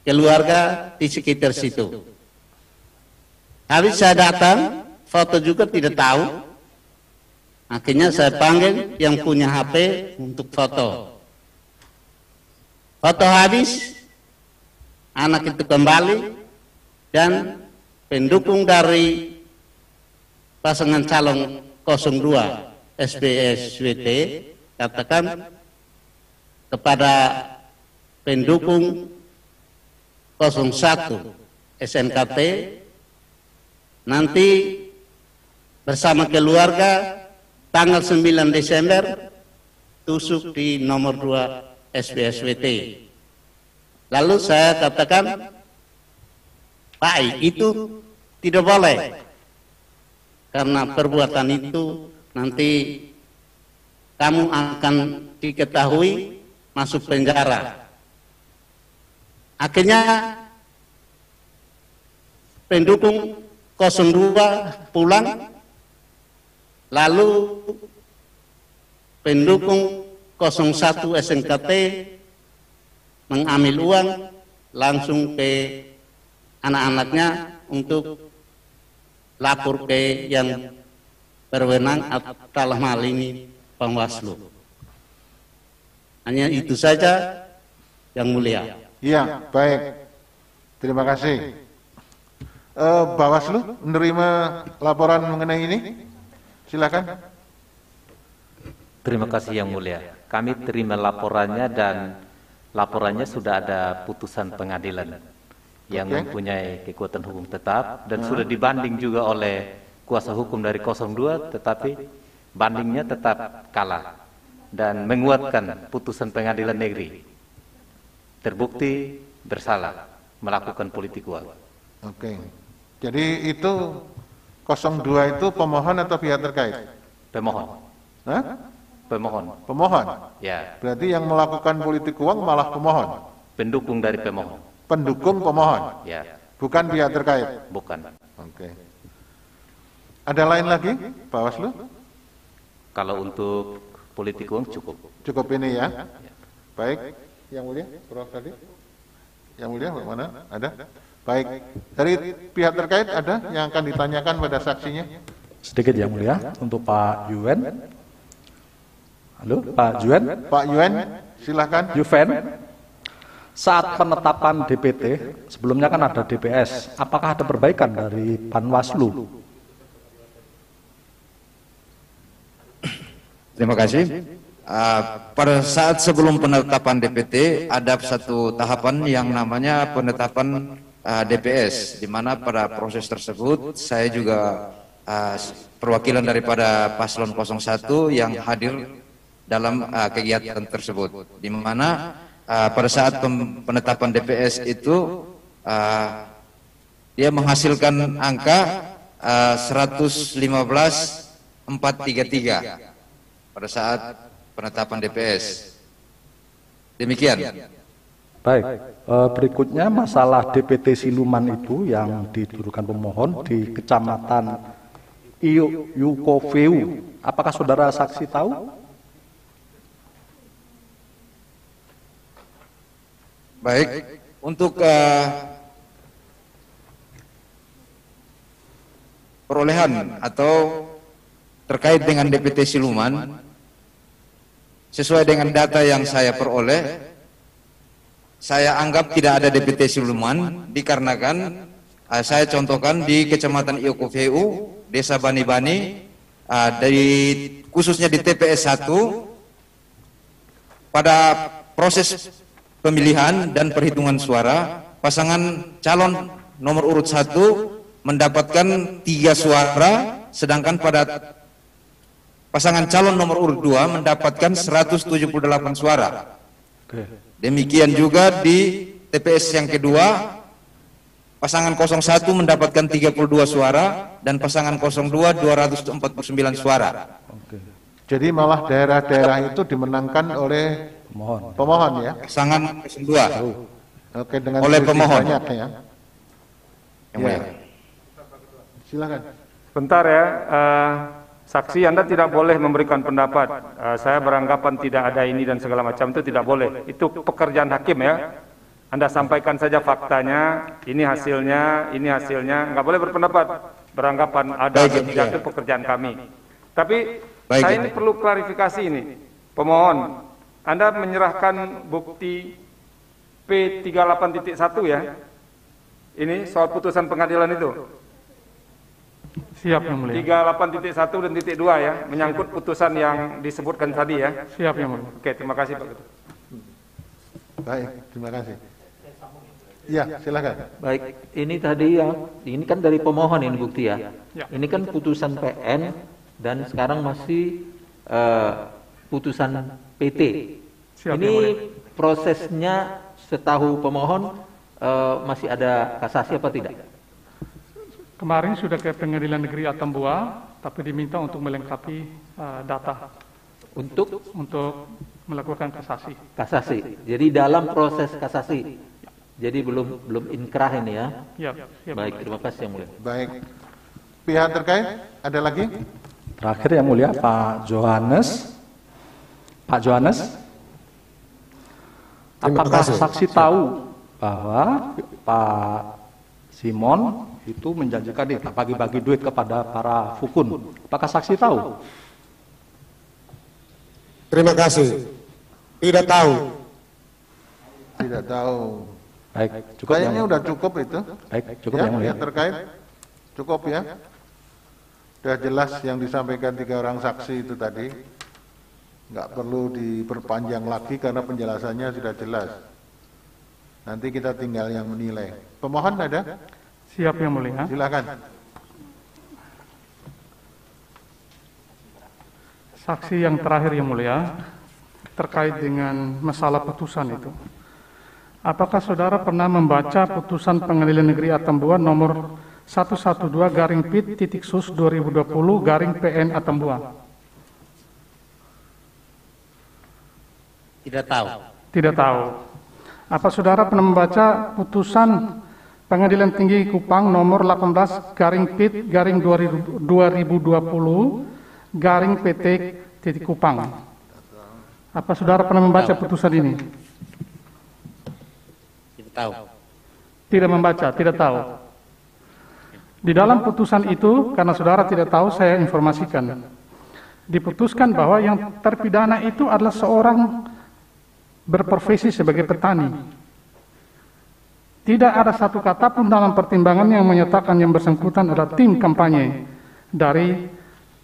keluarga di sekitar situ. Habis saya datang, foto juga tidak tahu. Akhirnya saya panggil yang punya HP untuk foto. Foto habis, anak itu kembali dan pendukung dari pasangan calon 02 SPSWT katakan kepada pendukung 01 SNKT, nanti bersama keluarga tanggal 9 Desember tusuk di nomor 2 SPSWT. Lalu saya katakan, Pak, itu tidak boleh, karena perbuatan itu nanti kamu akan diketahui masuk penjara. Akhirnya pendukung 02 pulang, lalu pendukung 01 SNKT mengambil uang langsung ke anak-anaknya untuk lapor ke yang berwenang dalam hal ini Panwaslu. Hanya itu saja, Yang Mulia. Iya, baik. Terima kasih. Bawaslu menerima laporan mengenai ini? Silakan. Terima kasih Yang Mulia. Kami terima laporannya dan laporannya sudah ada putusan pengadilan yang mempunyai kekuatan hukum tetap dan sudah dibanding juga oleh kuasa hukum dari 02, tetapi bandingnya tetap kalah dan menguatkan putusan pengadilan negeri. Terbukti bersalah melakukan politik uang. Oke. Jadi itu 02 itu pemohon atau pihak terkait? Pemohon. Hah? Pemohon. Pemohon? Ya. Berarti yang melakukan politik uang malah pemohon? Pendukung dari pemohon. Pendukung pemohon? Ya. Bukan pihak terkait? Bukan. Oke. Ada lain lagi, Pak Waslu? Kalau untuk politik uang cukup. Cukup ini ya? Baik. Yang Mulia, Prof tadi? Yang Mulia, mana? Ada? Baik. Dari pihak terkait ada yang akan ditanyakan pada saksinya? Sedikit Yang Mulia, untuk Pak Yuen. Halo, Pak Yuen. Pak Yuen, silakan. Yuven, saat penetapan DPT, sebelumnya kan ada DPS. Apakah ada perbaikan dari Panwaslu? Terima kasih. Pada saat sebelum penetapan DPT ada satu tahapan yang namanya penetapan DPS, di mana pada proses tersebut saya juga perwakilan daripada paslon 01 yang hadir dalam kegiatan tersebut, di mana pada saat penetapan DPS itu dia menghasilkan angka 115.433 pada saat penetapan DPS. Demikian. Baik, berikutnya masalah DPT siluman itu yang dituduhkan pemohon di Kecamatan Yukoveu. Apakah saudara saksi tahu? Baik, untuk perolehan atau terkait dengan DPT siluman, sesuai dengan data yang saya peroleh, saya anggap tidak ada DPT siluman dikarenakan saya contohkan di Kecamatan Yukoveu, Desa Bani-Bani, khususnya di TPS 1, pada proses pemilihan dan perhitungan suara, pasangan calon nomor urut 1 mendapatkan 3 suara, sedangkan pada pasangan calon nomor urut 2 mendapatkan 178 suara. Demikian juga di TPS yang kedua, pasangan 01 mendapatkan 32 suara dan pasangan 02 249 suara. Jadi malah daerah-daerah itu dimenangkan oleh pemohon ya? Pasangan 02. Oke, dengan oleh pemohon. Banyak, ya. Ya. Silakan. Bentar ya, saksi Anda tidak boleh memberikan pendapat. Saya beranggapan tidak ada ini dan segala macam, itu tidak boleh. Itu pekerjaan hakim ya. Anda sampaikan saja faktanya, ini hasilnya, nggak boleh berpendapat. Beranggapan ada atau tidak, itu pekerjaan kami. Tapi saya ini perlu klarifikasi ini, pemohon. Anda menyerahkan bukti P38.1 ya? Ini soal putusan pengadilan itu. Siap Yang Mulia. 38.1 dan titik 2 ya, menyangkut putusan yang disebutkan tadi ya. Siap Yang Mulia. Oke, terima kasih Pak Ketua. Baik, terima kasih. Ya, silakan. Baik, ini tadi ini kan dari pemohon ini bukti ya. Ini kan putusan PN dan sekarang masih putusan PT. Siap, ini prosesnya setahu pemohon masih ada kasasi apa tidak? Kemarin sudah ke Pengadilan Negeri Atambua, tapi diminta untuk melengkapi data untuk melakukan kasasi. Kasasi. Jadi dalam proses kasasi. Jadi belum inkrah ini ya. Baik, terima kasih Yang Mulia. Baik. Pihak terkait ada lagi? Terakhir Yang Mulia Pak Johannes. Pak Johannes, apakah saksi tahu bahwa Pak Simon itu menjanjikan bagi-bagi duit kepada para fukun? Apakah saksi tahu? Terima kasih. Tidak tahu. Tidak tahu. Baik, cukup. Kayaknya udah cukup itu. Baik, cukup ya, yang mulia. yang terkait. Cukup ya. Sudah jelas yang disampaikan 3 orang saksi itu tadi. Nggak perlu diperpanjang lagi karena penjelasannya sudah jelas. Nanti kita tinggal yang menilai. Pemohon ada? Siap yang mulia. Silakan. Saksi yang terakhir yang mulia terkait dengan masalah putusan itu. Apakah saudara pernah membaca putusan Pengadilan Negeri Atambua nomor 112-PIT-SUS-2020-PN Atambua? Tidak tahu. Tidak tahu. Apa saudara pernah membaca putusan Pengadilan Tinggi Kupang nomor 18-PIT-2020-PT-Kupang? Apa saudara pernah membaca putusan ini? Tidak tahu. Tidak membaca, tidak tahu. Di dalam putusan itu, karena saudara tidak tahu, saya informasikan. Diputuskan bahwa yang terpidana itu adalah seorang berprofesi sebagai petani. Tidak ada satu kata pun dalam pertimbangan yang menyatakan yang bersangkutan adalah tim kampanye dari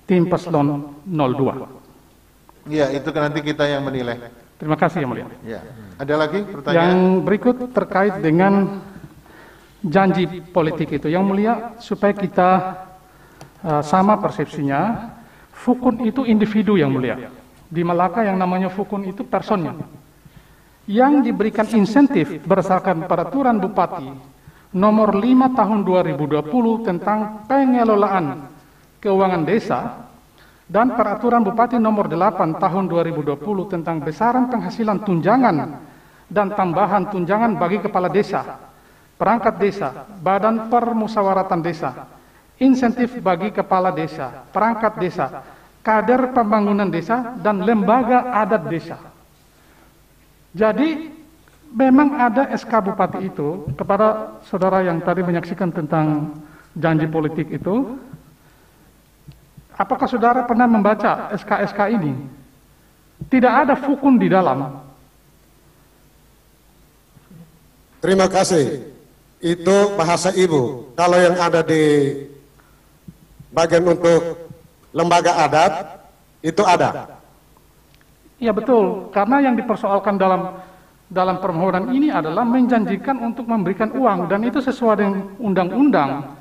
tim paslon 02. Iya, itu nanti kita yang menilai. Terima kasih yang mulia. Ya. Ada lagi pertanyaan? Yang berikut terkait dengan janji politik itu. Yang mulia, supaya kita sama persepsinya, Fukun itu individu yang mulia. Di Malaka yang namanya Fukun itu personnya. Yang diberikan insentif berdasarkan peraturan Bupati nomor 5 tahun 2020 tentang pengelolaan keuangan desa dan peraturan Bupati nomor 8 tahun 2020 tentang besaran penghasilan tunjangan dan tambahan tunjangan bagi kepala desa, perangkat desa, badan permusyawaratan desa, insentif bagi kepala desa, perangkat desa, kader pembangunan desa, dan lembaga adat desa. Jadi memang ada SK Bupati itu kepada saudara yang tadi menyaksikan tentang janji politik itu. Apakah saudara pernah membaca SK-SK ini? Tidak ada Fukun di dalam. Terima kasih. Itu bahasa ibu. Kalau yang ada di bagian untuk lembaga adat, itu ada. Ya betul, karena yang dipersoalkan dalam permohonan ini adalah menjanjikan untuk memberikan uang, dan itu sesuai dengan undang-undang.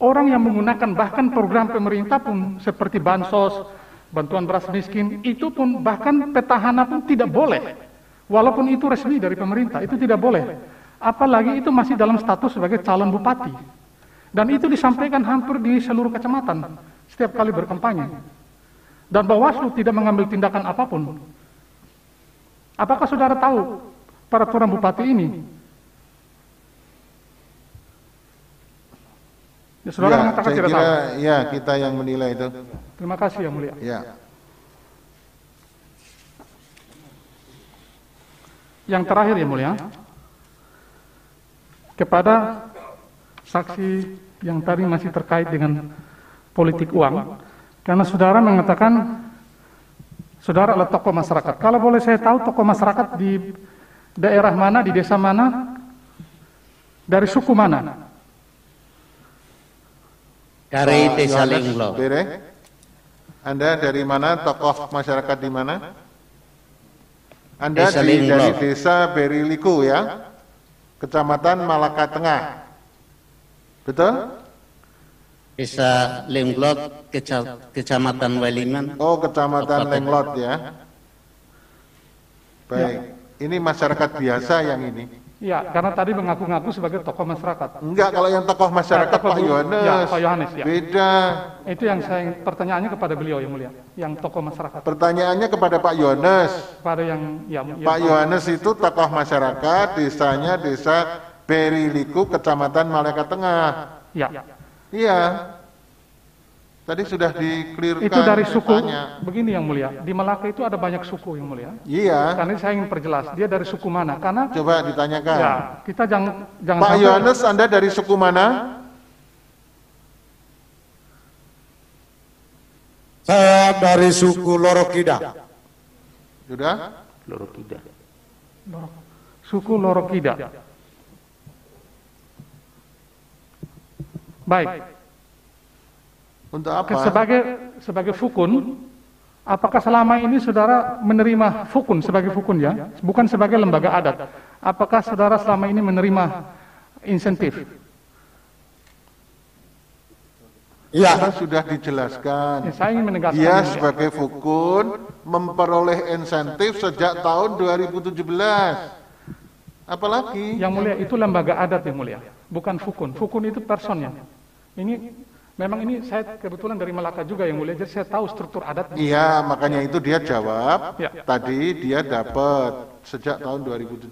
Orang yang menggunakan bahkan program pemerintah pun seperti bansos, bantuan beras miskin, itu pun bahkan petahana pun tidak boleh. Walaupun itu resmi dari pemerintah, itu tidak boleh. Apalagi itu masih dalam status sebagai calon bupati. Dan itu disampaikan hampir di seluruh kecamatan setiap kali berkampanye. Dan Bawaslu tidak mengambil tindakan apapun. Apakah saudara tahu peraturan bupati ini? Ya, saudara mengatakan tidak tahu. Ya, kita yang menilai itu. Terima kasih yang mulia. Ya. Yang terakhir yang mulia, kepada saksi yang tadi masih terkait dengan politik uang, karena saudara mengatakan saudara adalah tokoh masyarakat. Kalau boleh saya tahu tokoh masyarakat di daerah mana, di desa mana, dari suku mana? Dari Desa Linglot. Anda dari mana, tokoh masyarakat di mana? Anda Desa dari Linglot. Desa Beriliku ya, Kecamatan Malaka Tengah. Betul? Desa Linglot, Kecamatan Welingan. Oh, Kecamatan Lenglot ya. Baik. Ini masyarakat biasa yang ini. Ya, karena tadi mengaku-ngaku sebagai tokoh masyarakat. Enggak, kalau yang tokoh masyarakat Pak Yohanes. Ya, Pak Yohanes ya. Beda. Itu yang saya pertanyaannya kepada beliau yang mulia, yang tokoh masyarakat. Pertanyaannya kepada Pak Yohanes. Kepada yang Pak Yohanes itu tokoh masyarakat, desanya Desa Beriliku, Kecamatan Malaka Tengah. Ya. Iya. Tadi sudah di-clearkan. Itu dari suku. Tanya. Begini yang mulia, di Malaka itu ada banyak suku yang mulia. Iya. Karena saya ingin perjelas, dia dari suku mana? Karena coba ditanyakan. Ya, kita jangan Pak Yohanes, Anda dari suku mana? Saya dari suku Lorokida. Sudah? Lorokida. Suku Lorokida. Baik. Untuk apa? Sebagai fukun, apakah selama ini saudara menerima fukun sebagai fukun ya? Bukan sebagai lembaga adat. Apakah saudara selama ini menerima insentif? Iya. Sudah dijelaskan. Ya, saya ingin menegaskan. Dia sebagai fukun memperoleh insentif sejak tahun 2017. Apalagi? Yang mulia itu lembaga adat yang mulia, bukan fukun. Fukun itu personnya. Ini memang ini saya kebetulan dari Malaka juga yang mulia, jadi saya tahu struktur adatnya. Iya, makanya itu dia jawab. Ya. Tadi dia dapat sejak tahun 2017.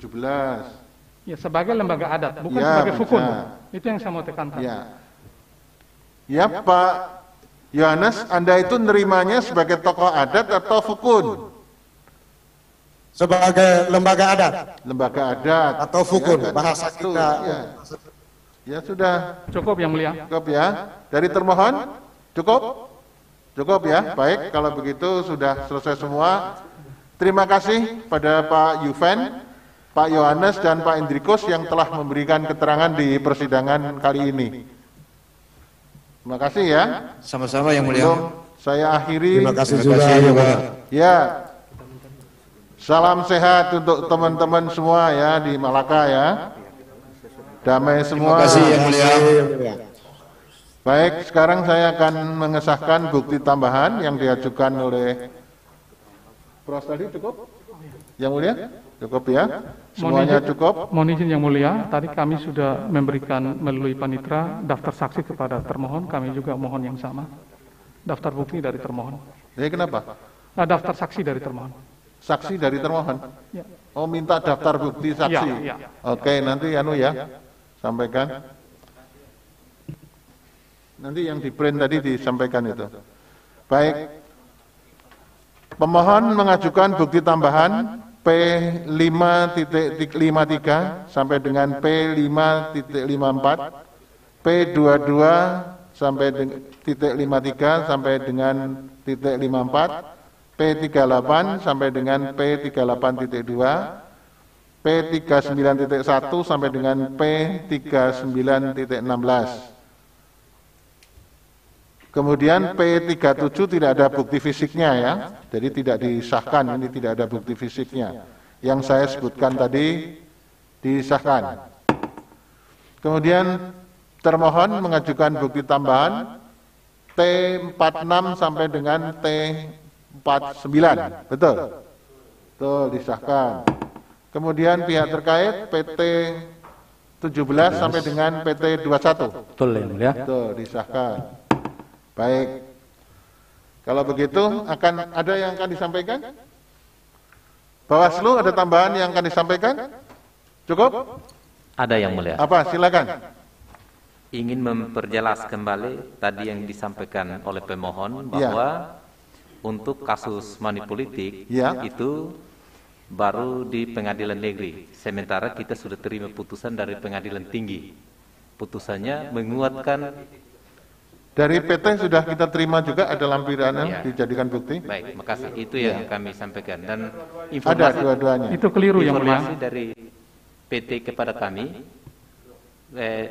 Ya, sebagai lembaga adat, bukan sebagai fukun. Itu yang saya mau tekankan. Ya. Ya Pak Yohanes, Anda itu nerimanya sebagai tokoh adat atau fukun? Sebagai lembaga adat. Lembaga adat. Atau fukun, ya, bahasa kita. Ya sudah. Cukup yang mulia. Cukup ya. Dari termohon? Cukup? Cukup ya. Baik, kalau begitu sudah selesai semua. Terima kasih pada Pak Yuven, Pak Yohanes, dan Pak Indrikus yang telah memberikan keterangan di persidangan kali ini. Terima kasih ya. Sama-sama yang mulia. Saya akhiri. Terima kasih juga ya. Salam sehat untuk teman-teman semua ya di Malaka ya. Damai semua. Terima kasih yang mulia. Baik, sekarang saya akan mengesahkan bukti tambahan yang diajukan oleh Prof tadi. Cukup? Yang mulia? Cukup ya? Semuanya cukup? Mohon izin yang mulia, tadi kami sudah memberikan melalui panitera daftar saksi kepada termohon, kami juga mohon yang sama. Daftar bukti dari termohon. Jadi kenapa? Daftar saksi dari termohon. Saksi dari termohon? Ya. Oh, minta daftar bukti saksi? Ya. Oke, nanti ya, sampaikan. Nanti yang di print tadi disampaikan itu. Baik. Pemohon mengajukan bukti tambahan P5.53 sampai dengan P5.54, P22 sampai dengan .53 sampai dengan .54, P38 sampai dengan P38.2, P39.1 sampai dengan P39.16. Kemudian P37 tidak ada bukti fisiknya ya, jadi tidak disahkan, ini tidak ada bukti fisiknya. Yang saya sebutkan tadi disahkan. Kemudian termohon mengajukan bukti tambahan T46 sampai dengan T49, betul? Betul, disahkan. Kemudian pihak terkait PT 17 sampai dengan PT 21. Betul ya, mulia. Betul, disahkan. Baik, kalau begitu akan ada yang akan disampaikan? Bawaslu ada tambahan yang akan disampaikan? Cukup? Ada yang mulia. Apa? Silakan. Ingin memperjelas kembali tadi yang disampaikan oleh pemohon bahwa untuk kasus money politik itu baru di pengadilan negeri. Sementara kita sudah terima putusan dari pengadilan tinggi. Putusannya menguatkan. Dari PT sudah kita terima juga ada lampirannya dijadikan bukti. Baik, makasih. Itu yang kami sampaikan. Dan informasi ada dua-duanya. Itu keliru yang mulia. Informasi dari PT kepada kami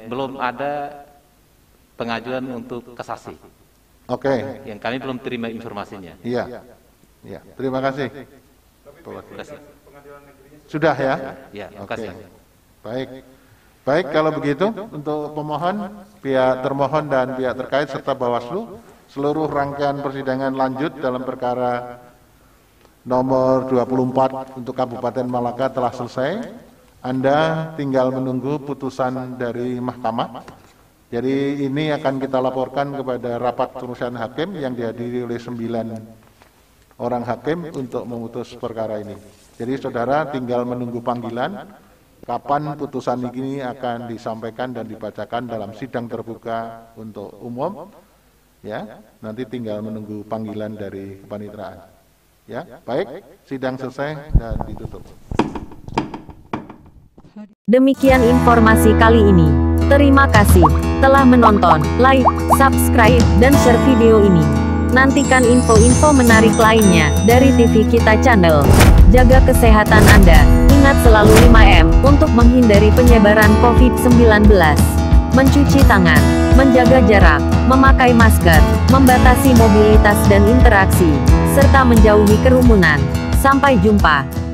belum ada pengajuan untuk kasasi. Oke. Yang kami belum terima informasinya. Iya. Ya, terima kasih. Terima kasih. Sudah ya? Ya, terima kasih. Baik. Baik, kalau begitu untuk pemohon, pihak termohon dan pihak terkait serta Bawaslu, seluruh rangkaian persidangan lanjut dalam perkara nomor 24 untuk Kabupaten Malaka telah selesai. Anda tinggal menunggu putusan dari mahkamah. Jadi ini akan kita laporkan kepada rapat urusan hakim yang dihadiri oleh 9 orang hakim untuk memutus perkara ini. Jadi saudara tinggal menunggu panggilan. Kapan putusan ini akan disampaikan dan dibacakan dalam sidang terbuka untuk umum, ya, nanti tinggal menunggu panggilan dari kepaniteraan. Ya, baik, sidang selesai dan ditutup. Demikian informasi kali ini. Terima kasih telah menonton, like, subscribe, dan share video ini. Nantikan info-info menarik lainnya dari TV Kita Channel. Jaga kesehatan Anda. Ingat selalu 5M untuk menghindari penyebaran COVID-19. Mencuci tangan, menjaga jarak, memakai masker, membatasi mobilitas dan interaksi, serta menjauhi kerumunan. Sampai jumpa.